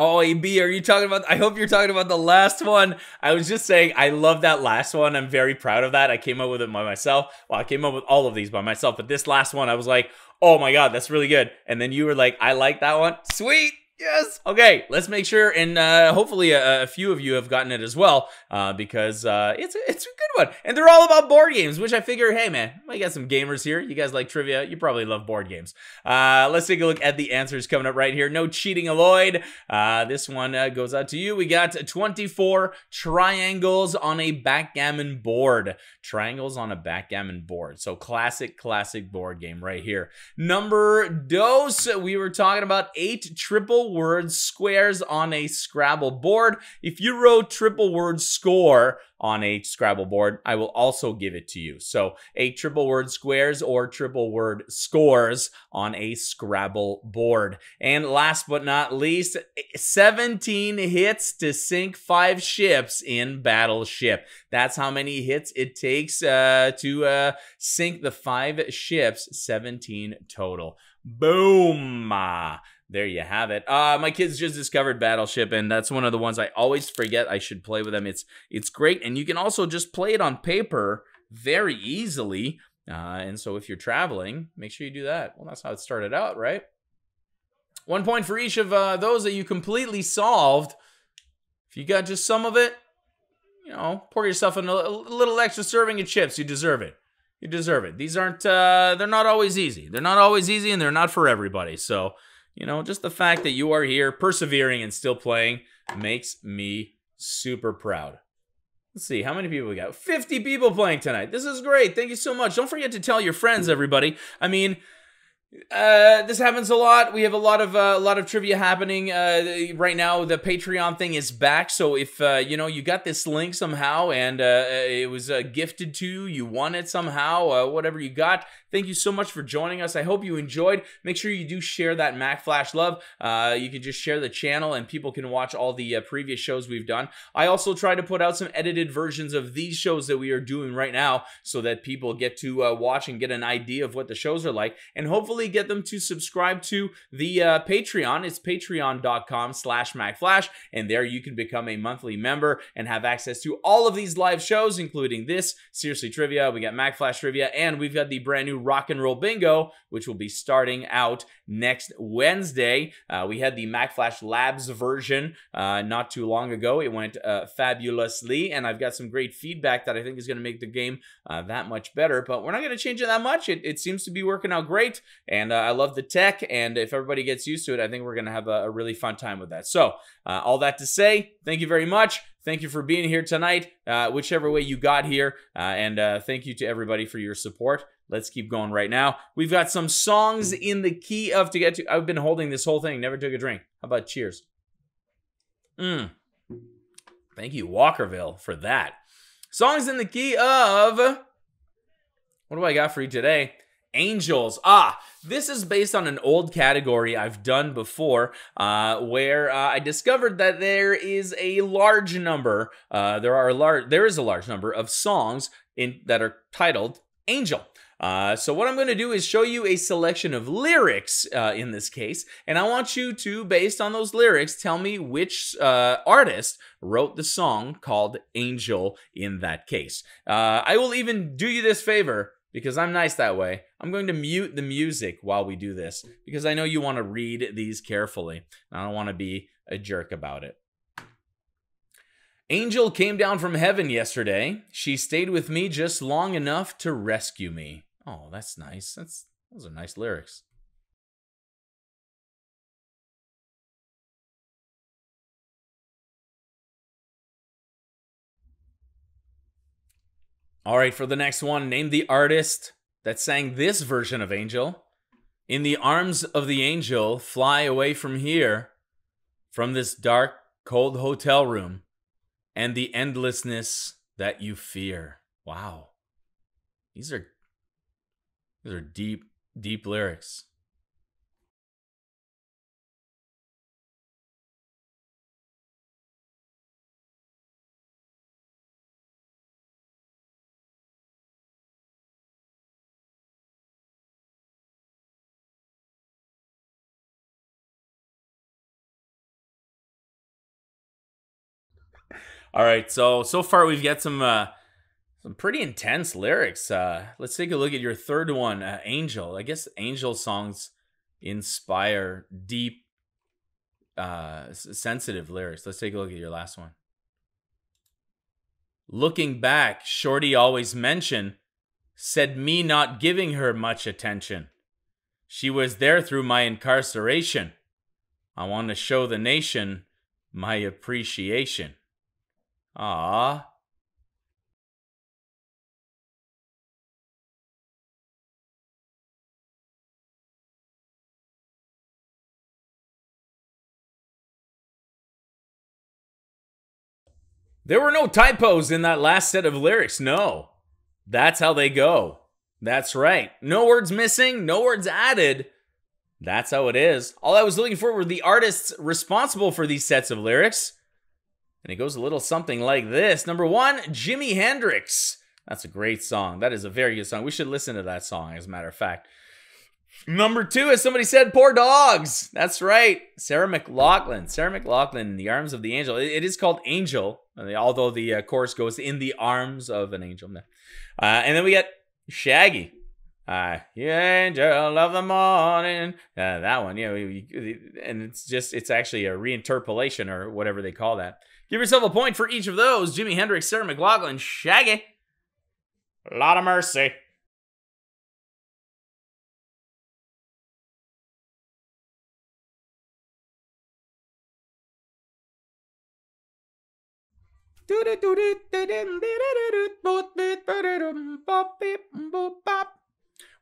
Oh, AB, are you talking about, I hope you're talking about the last one. I was just saying, I love that last one. I'm very proud of that. I came up with it by myself. Well, I came up with all of these by myself, but this last one, I was like, oh my God, that's really good. And then you were like, I like that one. Sweet. Yes. Okay, let's make sure, and hopefully a few of you have gotten it as well, because it's a good one. And they're all about board games, which I figure, hey man, we got some gamers here. You guys like trivia. You probably love board games. Let's take a look at the answers coming up right here. No cheating, Lloyd. This one goes out to you. We got 24 triangles on a backgammon board. Triangles on a backgammon board. So classic board game right here. Number dos, we were talking about 8 triple triple word squares on a Scrabble board. If you wrote triple word score on a Scrabble board, I will also give it to you. So a triple word squares or triple word scores on a Scrabble board. And last but not least, 17 hits to sink 5 ships in Battleship. That's how many hits it takes to sink the 5 ships, 17 total. Boom! There you have it. My kids just discovered Battleship, and that's one of the ones I always forget I should play with them. It's great, and you can also just play it on paper very easily. And so if you're traveling, make sure you do that. Well, that's how it started out, right? 1 point for each of those that you completely solved. If you got just some of it, you know, pour yourself in a little extra serving of chips. You deserve it. You deserve it. These aren't, they're not always easy. They're not always easy, and they're not for everybody. So, you know, just the fact that you are here, persevering and still playing, makes me super proud. Let's see, how many people we got? 50 people playing tonight. This is great. Thank you so much. Don't forget to tell your friends, everybody. I mean, this happens a lot. We have a lot of trivia happening right now. The Patreon thing is back, so if you know, you got this link somehow and it was gifted to you, you won it somehow, whatever you got, thank you so much for joining us. I hope you enjoyed. Make sure you do share that Mack Flash love. You can just share the channel and people can watch all the previous shows we've done. I also try to put out some edited versions of these shows that we are doing right now so that people get to watch and get an idea of what the shows are like, and hopefully get them to subscribe to the Patreon. It's patreon.com/MackFlash, and there you can become a monthly member and have access to all of these live shows, including this, Seriously Trivia, we got Mack Flash Trivia, and we've got the brand new Rock and Roll Bingo, which will be starting out next Wednesday. We had the Mack Flash Labs version not too long ago. It went fabulously, and I've got some great feedback that I think is going to make the game that much better, but we're not going to change it that much. It seems to be working out great, and I love the tech, and if everybody gets used to it, I think we're going to have a really fun time with that. So, all that to say, thank you very much. Thank you for being here tonight, whichever way you got here, and thank you to everybody for your support. Let's keep going right now. We've got some songs in the key of to get to. I've been holding this whole thing, never took a drink. How about cheers? Thank you, Walkerville, for that. Songs in the key of... What do I got for you today? Angels. This is based on an old category I've done before, where I discovered that there is a large number, there is a large number of songs that are titled Angel. So what I'm going to do is show you a selection of lyrics in this case, and I want you to, based on those lyrics, tell me which artist wrote the song called Angel in that case. I will even do you this favor, because I'm nice that way. I'm going to mute the music while we do this, because I know you want to read these carefully. I don't want to be a jerk about it. Angel came down from heaven yesterday. She stayed with me just long enough to rescue me. Oh, that's nice. Those are nice lyrics. All right, for the next one, name the artist that sang this version of Angel. In the arms of the angel, fly away from here, from this dark, cold hotel room, and the endlessness that you fear. Wow. These are deep, deep lyrics. All right, so far we've got some pretty intense lyrics. Let's take a look at your third one, Angel. I guess Angel songs inspire deep, sensitive lyrics. Let's take a look at your last one. Looking back, Shorty always mentioned, said me not giving her much attention. She was there through my incarceration. I want to show the nation my appreciation. Ah. There were no typos in that last set of lyrics. No. That's how they go. That's right. No words missing, no words added. That's how it is. All I was looking for were the artists responsible for these sets of lyrics. And it goes a little something like this. Number 1, Jimi Hendrix. That's a great song. That is a very good song. We should listen to that song, as a matter of fact. Number 2, as somebody said, Poor Dogs. That's right. Sarah McLachlan. Sarah McLachlan, In the Arms of the Angel. It is called Angel, although the chorus goes In the Arms of an Angel. And then we get Shaggy. The angel of the morning. That one, and it's actually a reinterpolation or whatever they call that. Give yourself a point for each of those. Jimi Hendrix, Sarah McLachlan, Shaggy. Lot of mercy.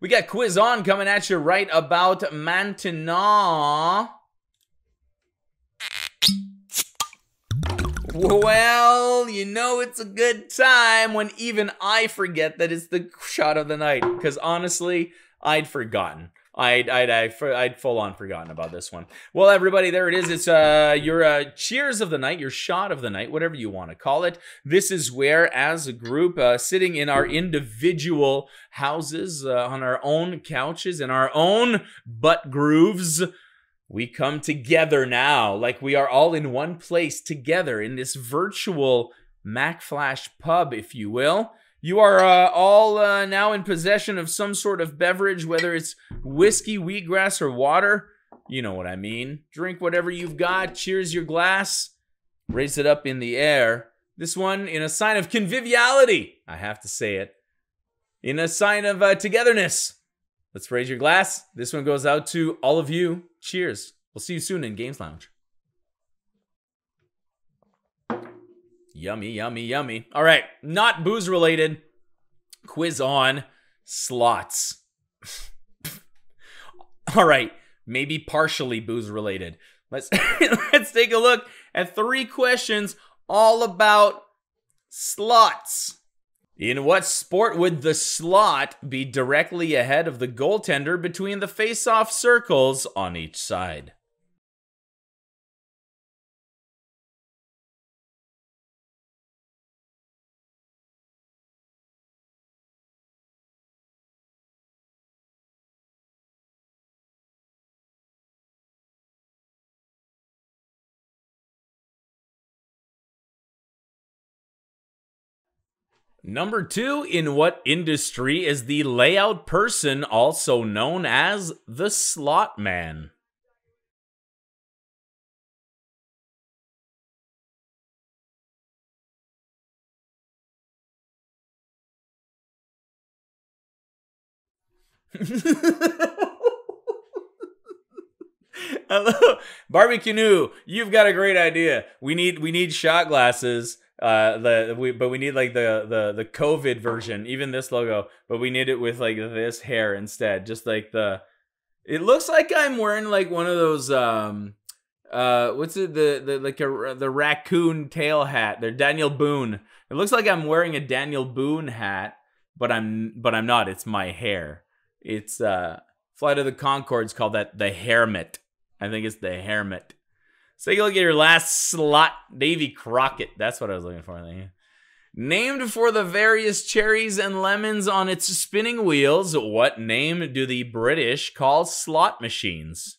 We got Quiz On coming at you right about maintenant. Well, you know it's a good time when even I forget that it's the shot of the night. Because honestly, I'd forgotten. I'd full on forgotten about this one. Well, everybody, there it is. It's your cheers of the night, your shot of the night, whatever you want to call it. This is where, as a group, sitting in our individual houses, on our own couches, in our own butt grooves, we come together now, like we are all in one place together in this virtual Mack Flash pub, if you will. You are all now in possession of some sort of beverage, whether it's whiskey, wheatgrass, or water. You know what I mean. Drink whatever you've got. Cheers your glass. Raise it up in the air. This one in a sign of conviviality. I have to say it. In a sign of togetherness. Let's raise your glass. This one goes out to all of you. Cheers. We'll see you soon in Games Lounge. Yummy, yummy, yummy. All right, not booze related. Quiz on slots. All right, maybe partially booze related. Let's take a look at 3 questions all about slots. In what sport would the slot be directly ahead of the goaltender between the face-off circles on each side? Number 2, in what industry is the layout person also known as the slot man? Hello, Barbecue New, you've got a great idea. We need shot glasses. But we need like the COVID version, even this logo, but we need it with like this hair instead. Just like it looks like I'm wearing like one of those what's it, the raccoon tail hat. They're Daniel Boone. It looks like I'm wearing a Daniel Boone hat, but I'm not. It's my hair. It's Flight of the Conchords called that the hairmet. I think it's the hairmet. So take a look at your last slot, Davy Crockett. That's what I was looking for. Named for the various cherries and lemons on its spinning wheels, what name do the British call slot machines?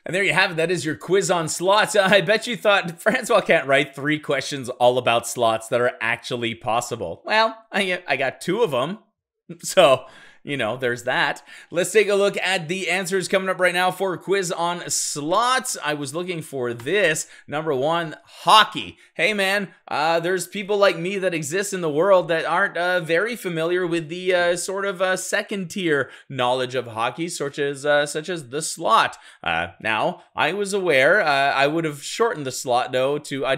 And there you have it. That is your quiz on slots. I bet you thought Francois can't write 3 questions all about slots that are actually possible. Well, I got 2 of them. So you know, there's that. Let's take a look at the answers coming up right now for a quiz on slots. I was looking for this. Number 1, hockey. Hey man, there's people like me that exist in the world that aren't very familiar with the sort of second tier knowledge of hockey, such as the slot. Now, I was aware, I would have shortened the slot though to, I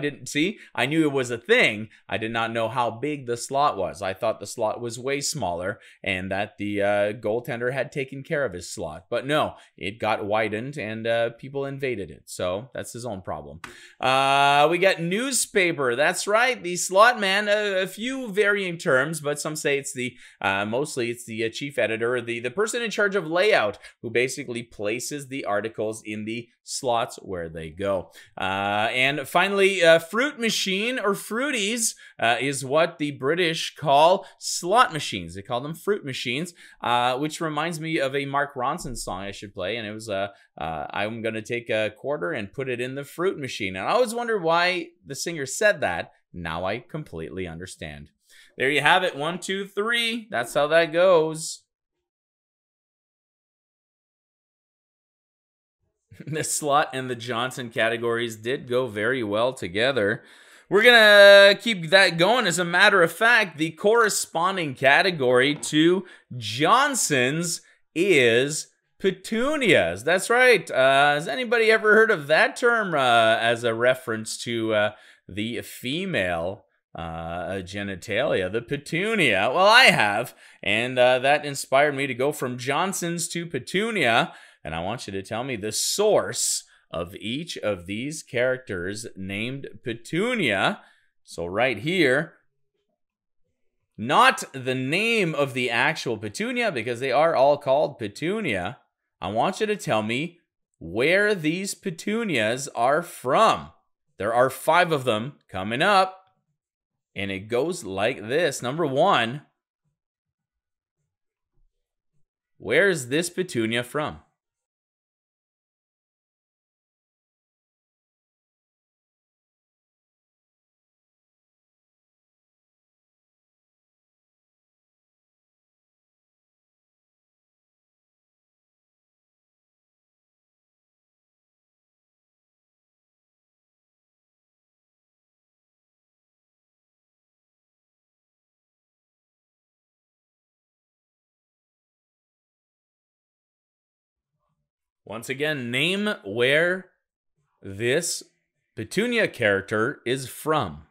knew it was a thing. I did not know how big the slot was. I thought the slot was way smaller and that the goaltender had taken care of his slot. But no, it got widened and people invaded it. So that's his own problem. We got newspaper. That's right. The slot man, a few varying terms, but some say it's the, mostly it's the chief editor, the person in charge of layout who basically places the articles in the slots where they go. And finally, fruit machine or fruities is what the British call slot machines. They call them fruit machines, which reminds me of a Mark Ronson song I should play. And it was, I'm going to take a quarter and put it in the fruit machine. And I always wondered why the singer said that. Now I completely understand. There you have it. 1, 2, 3. That's how that goes. The slot and the Johnson categories did go very well together. We're going to keep that going. As a matter of fact, the corresponding category to Johnson's is petunias. That's right. Has anybody ever heard of that term as a reference to the female genitalia, the petunia? Well, I have, and that inspired me to go from Johnson's to petunia. And I want you to tell me the source of each of these characters named Petunia. So right here, not the name of the actual Petunia, because they are all called Petunia. I want you to tell me where these Petunias are from. There are 5 of them coming up, and it goes like this. Number 1, where's this Petunia from? Once again, name where this Petunia character is from.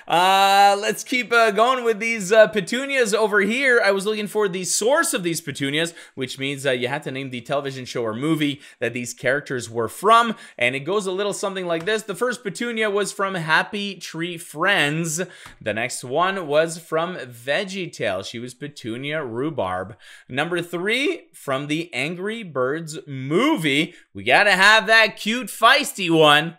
Let's keep going with these petunias over here. I was looking for the source of these petunias, which means you had to name the television show or movie that these characters were from, and it goes a little something like this. The first petunia was from Happy Tree Friends. The next one was from VeggieTale. She was Petunia Rhubarb. Number 3, from the Angry Birds movie. We gotta have that cute, feisty one.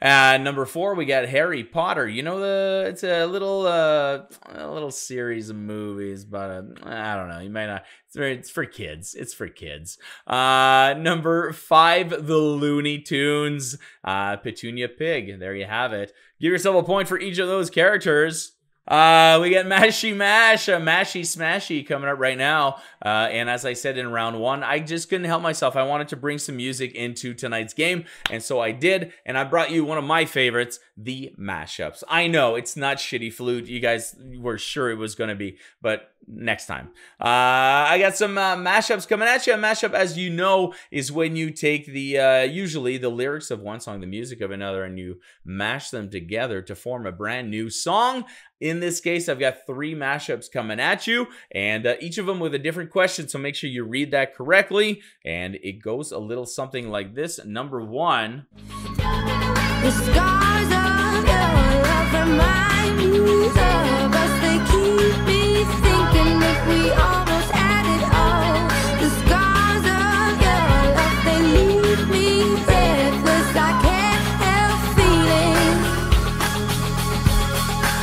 Number 4, we got Harry Potter. You know, it's a little series of movies, but I don't know. You might not. It's for kids. It's for kids. Number 5, the Looney Tunes. Petunia Pig. There you have it. Give yourself a point for each of those characters. We got Mashy Mash, Mashy Smashy coming up right now. And as I said in round one, I just couldn't help myself. I wanted to bring some music into tonight's game, and so I did. And I brought you one of my favorites, the mashups. I know it's not Shitty Flute. You guys were sure it was going to be, but next time. I got some mashups coming at you. A mashup, as you know, is when you take the usually the lyrics of one song, the music of another, and you mash them together to form a brand new song. In this case, I've got 3 mashups coming at you, and each of them with a different question, so make sure you read that correctly. And it goes a little something like this. Number 1.
The scars of your love remind me of us. They keep me thinking if we almost had it all. The scars of your love, they leave me breathless. I can't help feeling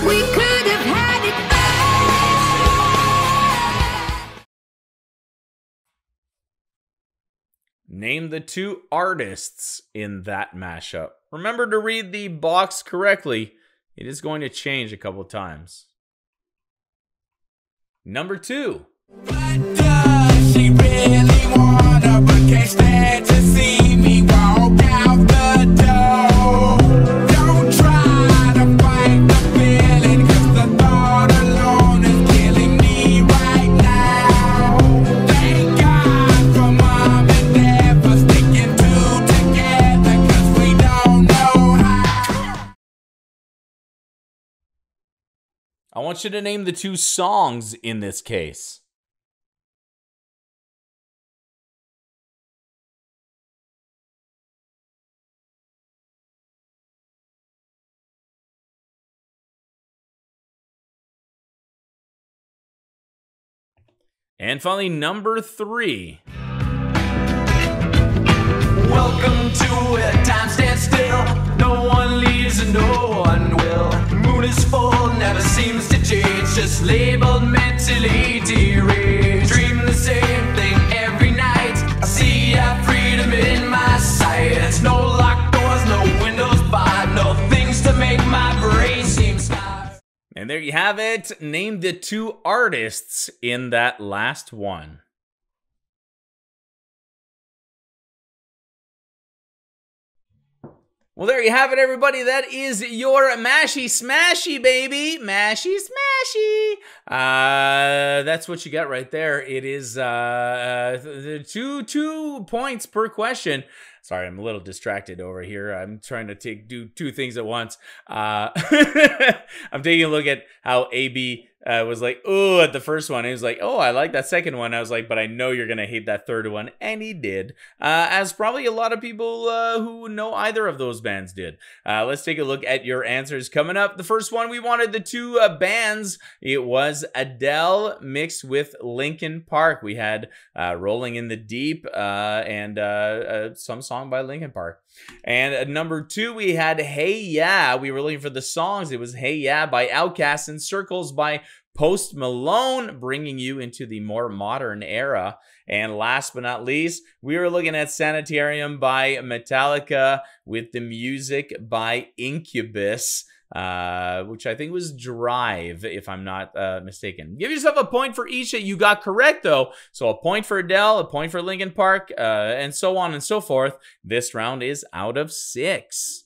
we could have had it all.
Name the 2 artists in that mashup. Remember to read the box correctly. It is going to change a couple times. Number 2.
What does she really want? But can't stand to see me walk out the door. Don't try to fight the feeling, 'cause the thought alone is killing me right now. Thank God for mom and dad for sticking together, 'cause we don't know how.
I want you to name the 2 songs in this case. And finally, number 3.
Welcome to a time stands still. No one leaves and no one will. Moon is full, never seems to change. Just labeled mentally deranged. Dream the same thing every night. I see our freedom in my sight. No locked doors, no windows barred. No things to make my brain seem scarred.
And there you have it. Name the 2 artists in that last one. Well, there you have it, everybody. That is your Mashy Smashy, baby. Mashy Smashy. That's what you got right there. It is 2 points per question. Sorry, I'm a little distracted over here. I'm trying to do 2 things at once. I'm taking a look at how AB was like, oh, at the first one. He was like, oh, I like that second one. I was like, but I know you're going to hate that third one. And he did. As probably a lot of people who know either of those bands did. Let's take a look at your answers coming up. The first one, we wanted the 2 bands. It was Adele mixed with Linkin Park. We had Rolling in the Deep and some song by Linkin Park. And number 2, we had Hey Yeah. We were looking for the songs. It was Hey Yeah by Outkast and Circles by Post Malone, bringing you into the more modern era. And last but not least, we were looking at Sanitarium by Metallica with the music by Incubus, which I think was Drive, if I'm not mistaken. Give yourself a point for each that you got correct, though. So a point for Adele, a point for Linkin Park, and so on and so forth. This round is out of 6.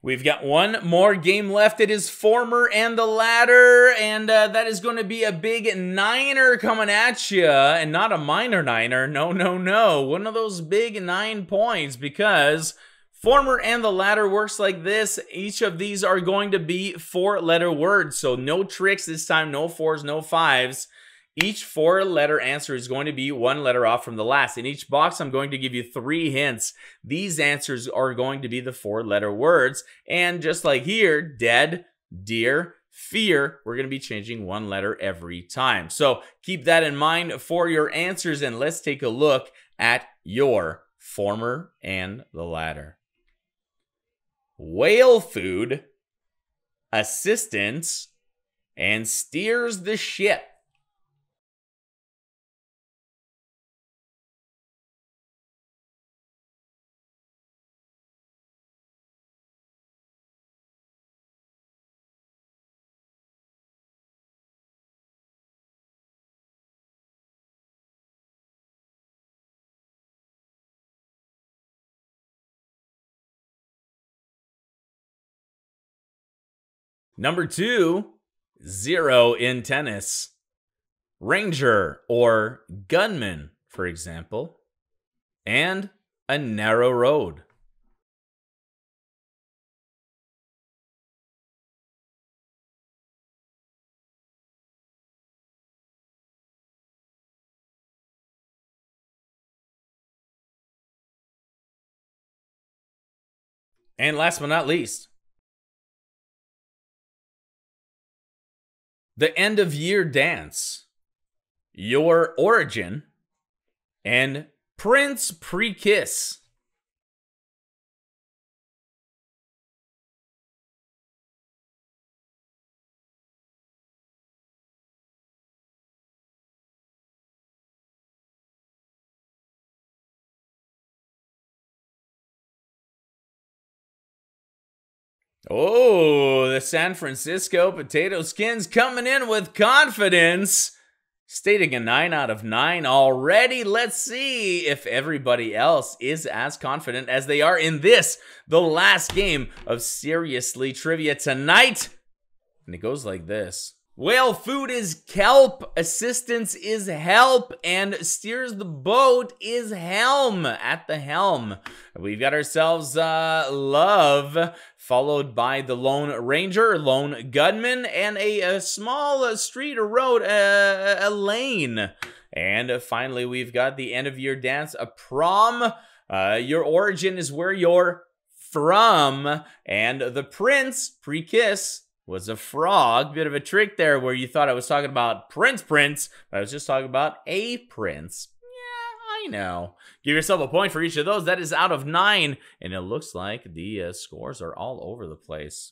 We've got one more game left. It is Former and the Latter, and that is going to be a big niner coming at you, and not a minor niner. No, no, no. One of those big 9 points, because Former and the Latter works like this. Each of these are going to be 4-letter words, so no tricks this time, no 4s, no 5s. Each 4-letter answer is going to be 1 letter off from the last. In each box, I'm going to give you 3 hints. These answers are going to be the 4-letter words. And just like here, dead, dear, fear, we're going to be changing 1 letter every time. So keep that in mind for your answers, and let's take a look at your Former and the Latter. Whale food, assistance, and steers the ship. Number 2, 0 in tennis. Ranger or gunman, for example. And a narrow road. And last but not least, the end of year dance, your origin, and Prince pre-kiss. Oh, the San Francisco Potato Skins coming in with confidence. Stating a 9 out of 9 already. Let's see if everybody else is as confident as they are in this, the last game of Seriously Trivia tonight. And it goes like this. Well, food is kelp, assistance is help, and steers the boat is helm at the helm. We've got ourselves love, followed by the Lone Ranger, Lone Gunman, and a small street or road, a lane. And finally, we've got the end of year dance, a prom. Your origin is where you're from, and the prince, pre-kiss, was a frog. Bit of a trick there where you thought I was talking about Prince, but I was just talking about a prince. Yeah, I know. Give yourself a point for each of those. That is out of 9, and it looks like the scores are all over the place.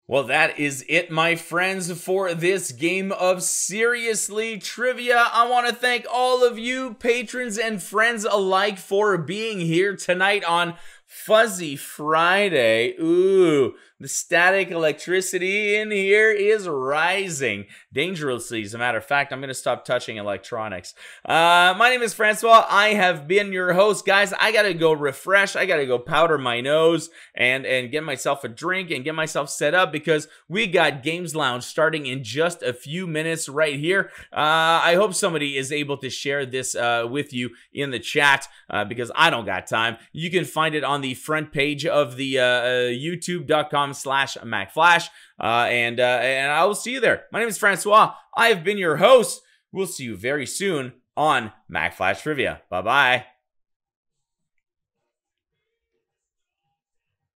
Well, that is it, my friends, for this game of Seriously Trivia. I want to thank all of you patrons and friends alike for being here tonight on Fuzzy Friday. Ooh, the static electricity in here is rising dangerously. As a matter of fact, I'm going to stop touching electronics. My name is Francois. I have been your host. Guys, I got to go refresh. I got to go powder my nose and get myself a drink and get myself set up because we got Games Lounge starting in just a few minutes right here. I hope somebody is able to share this with you in the chat because I don't got time. You can find it on the front page of the youtube.com/Mack Flash, and I will see you there. My name is Francois. I have been your host. We'll see you very soon on Mack Flash Trivia. Bye-bye.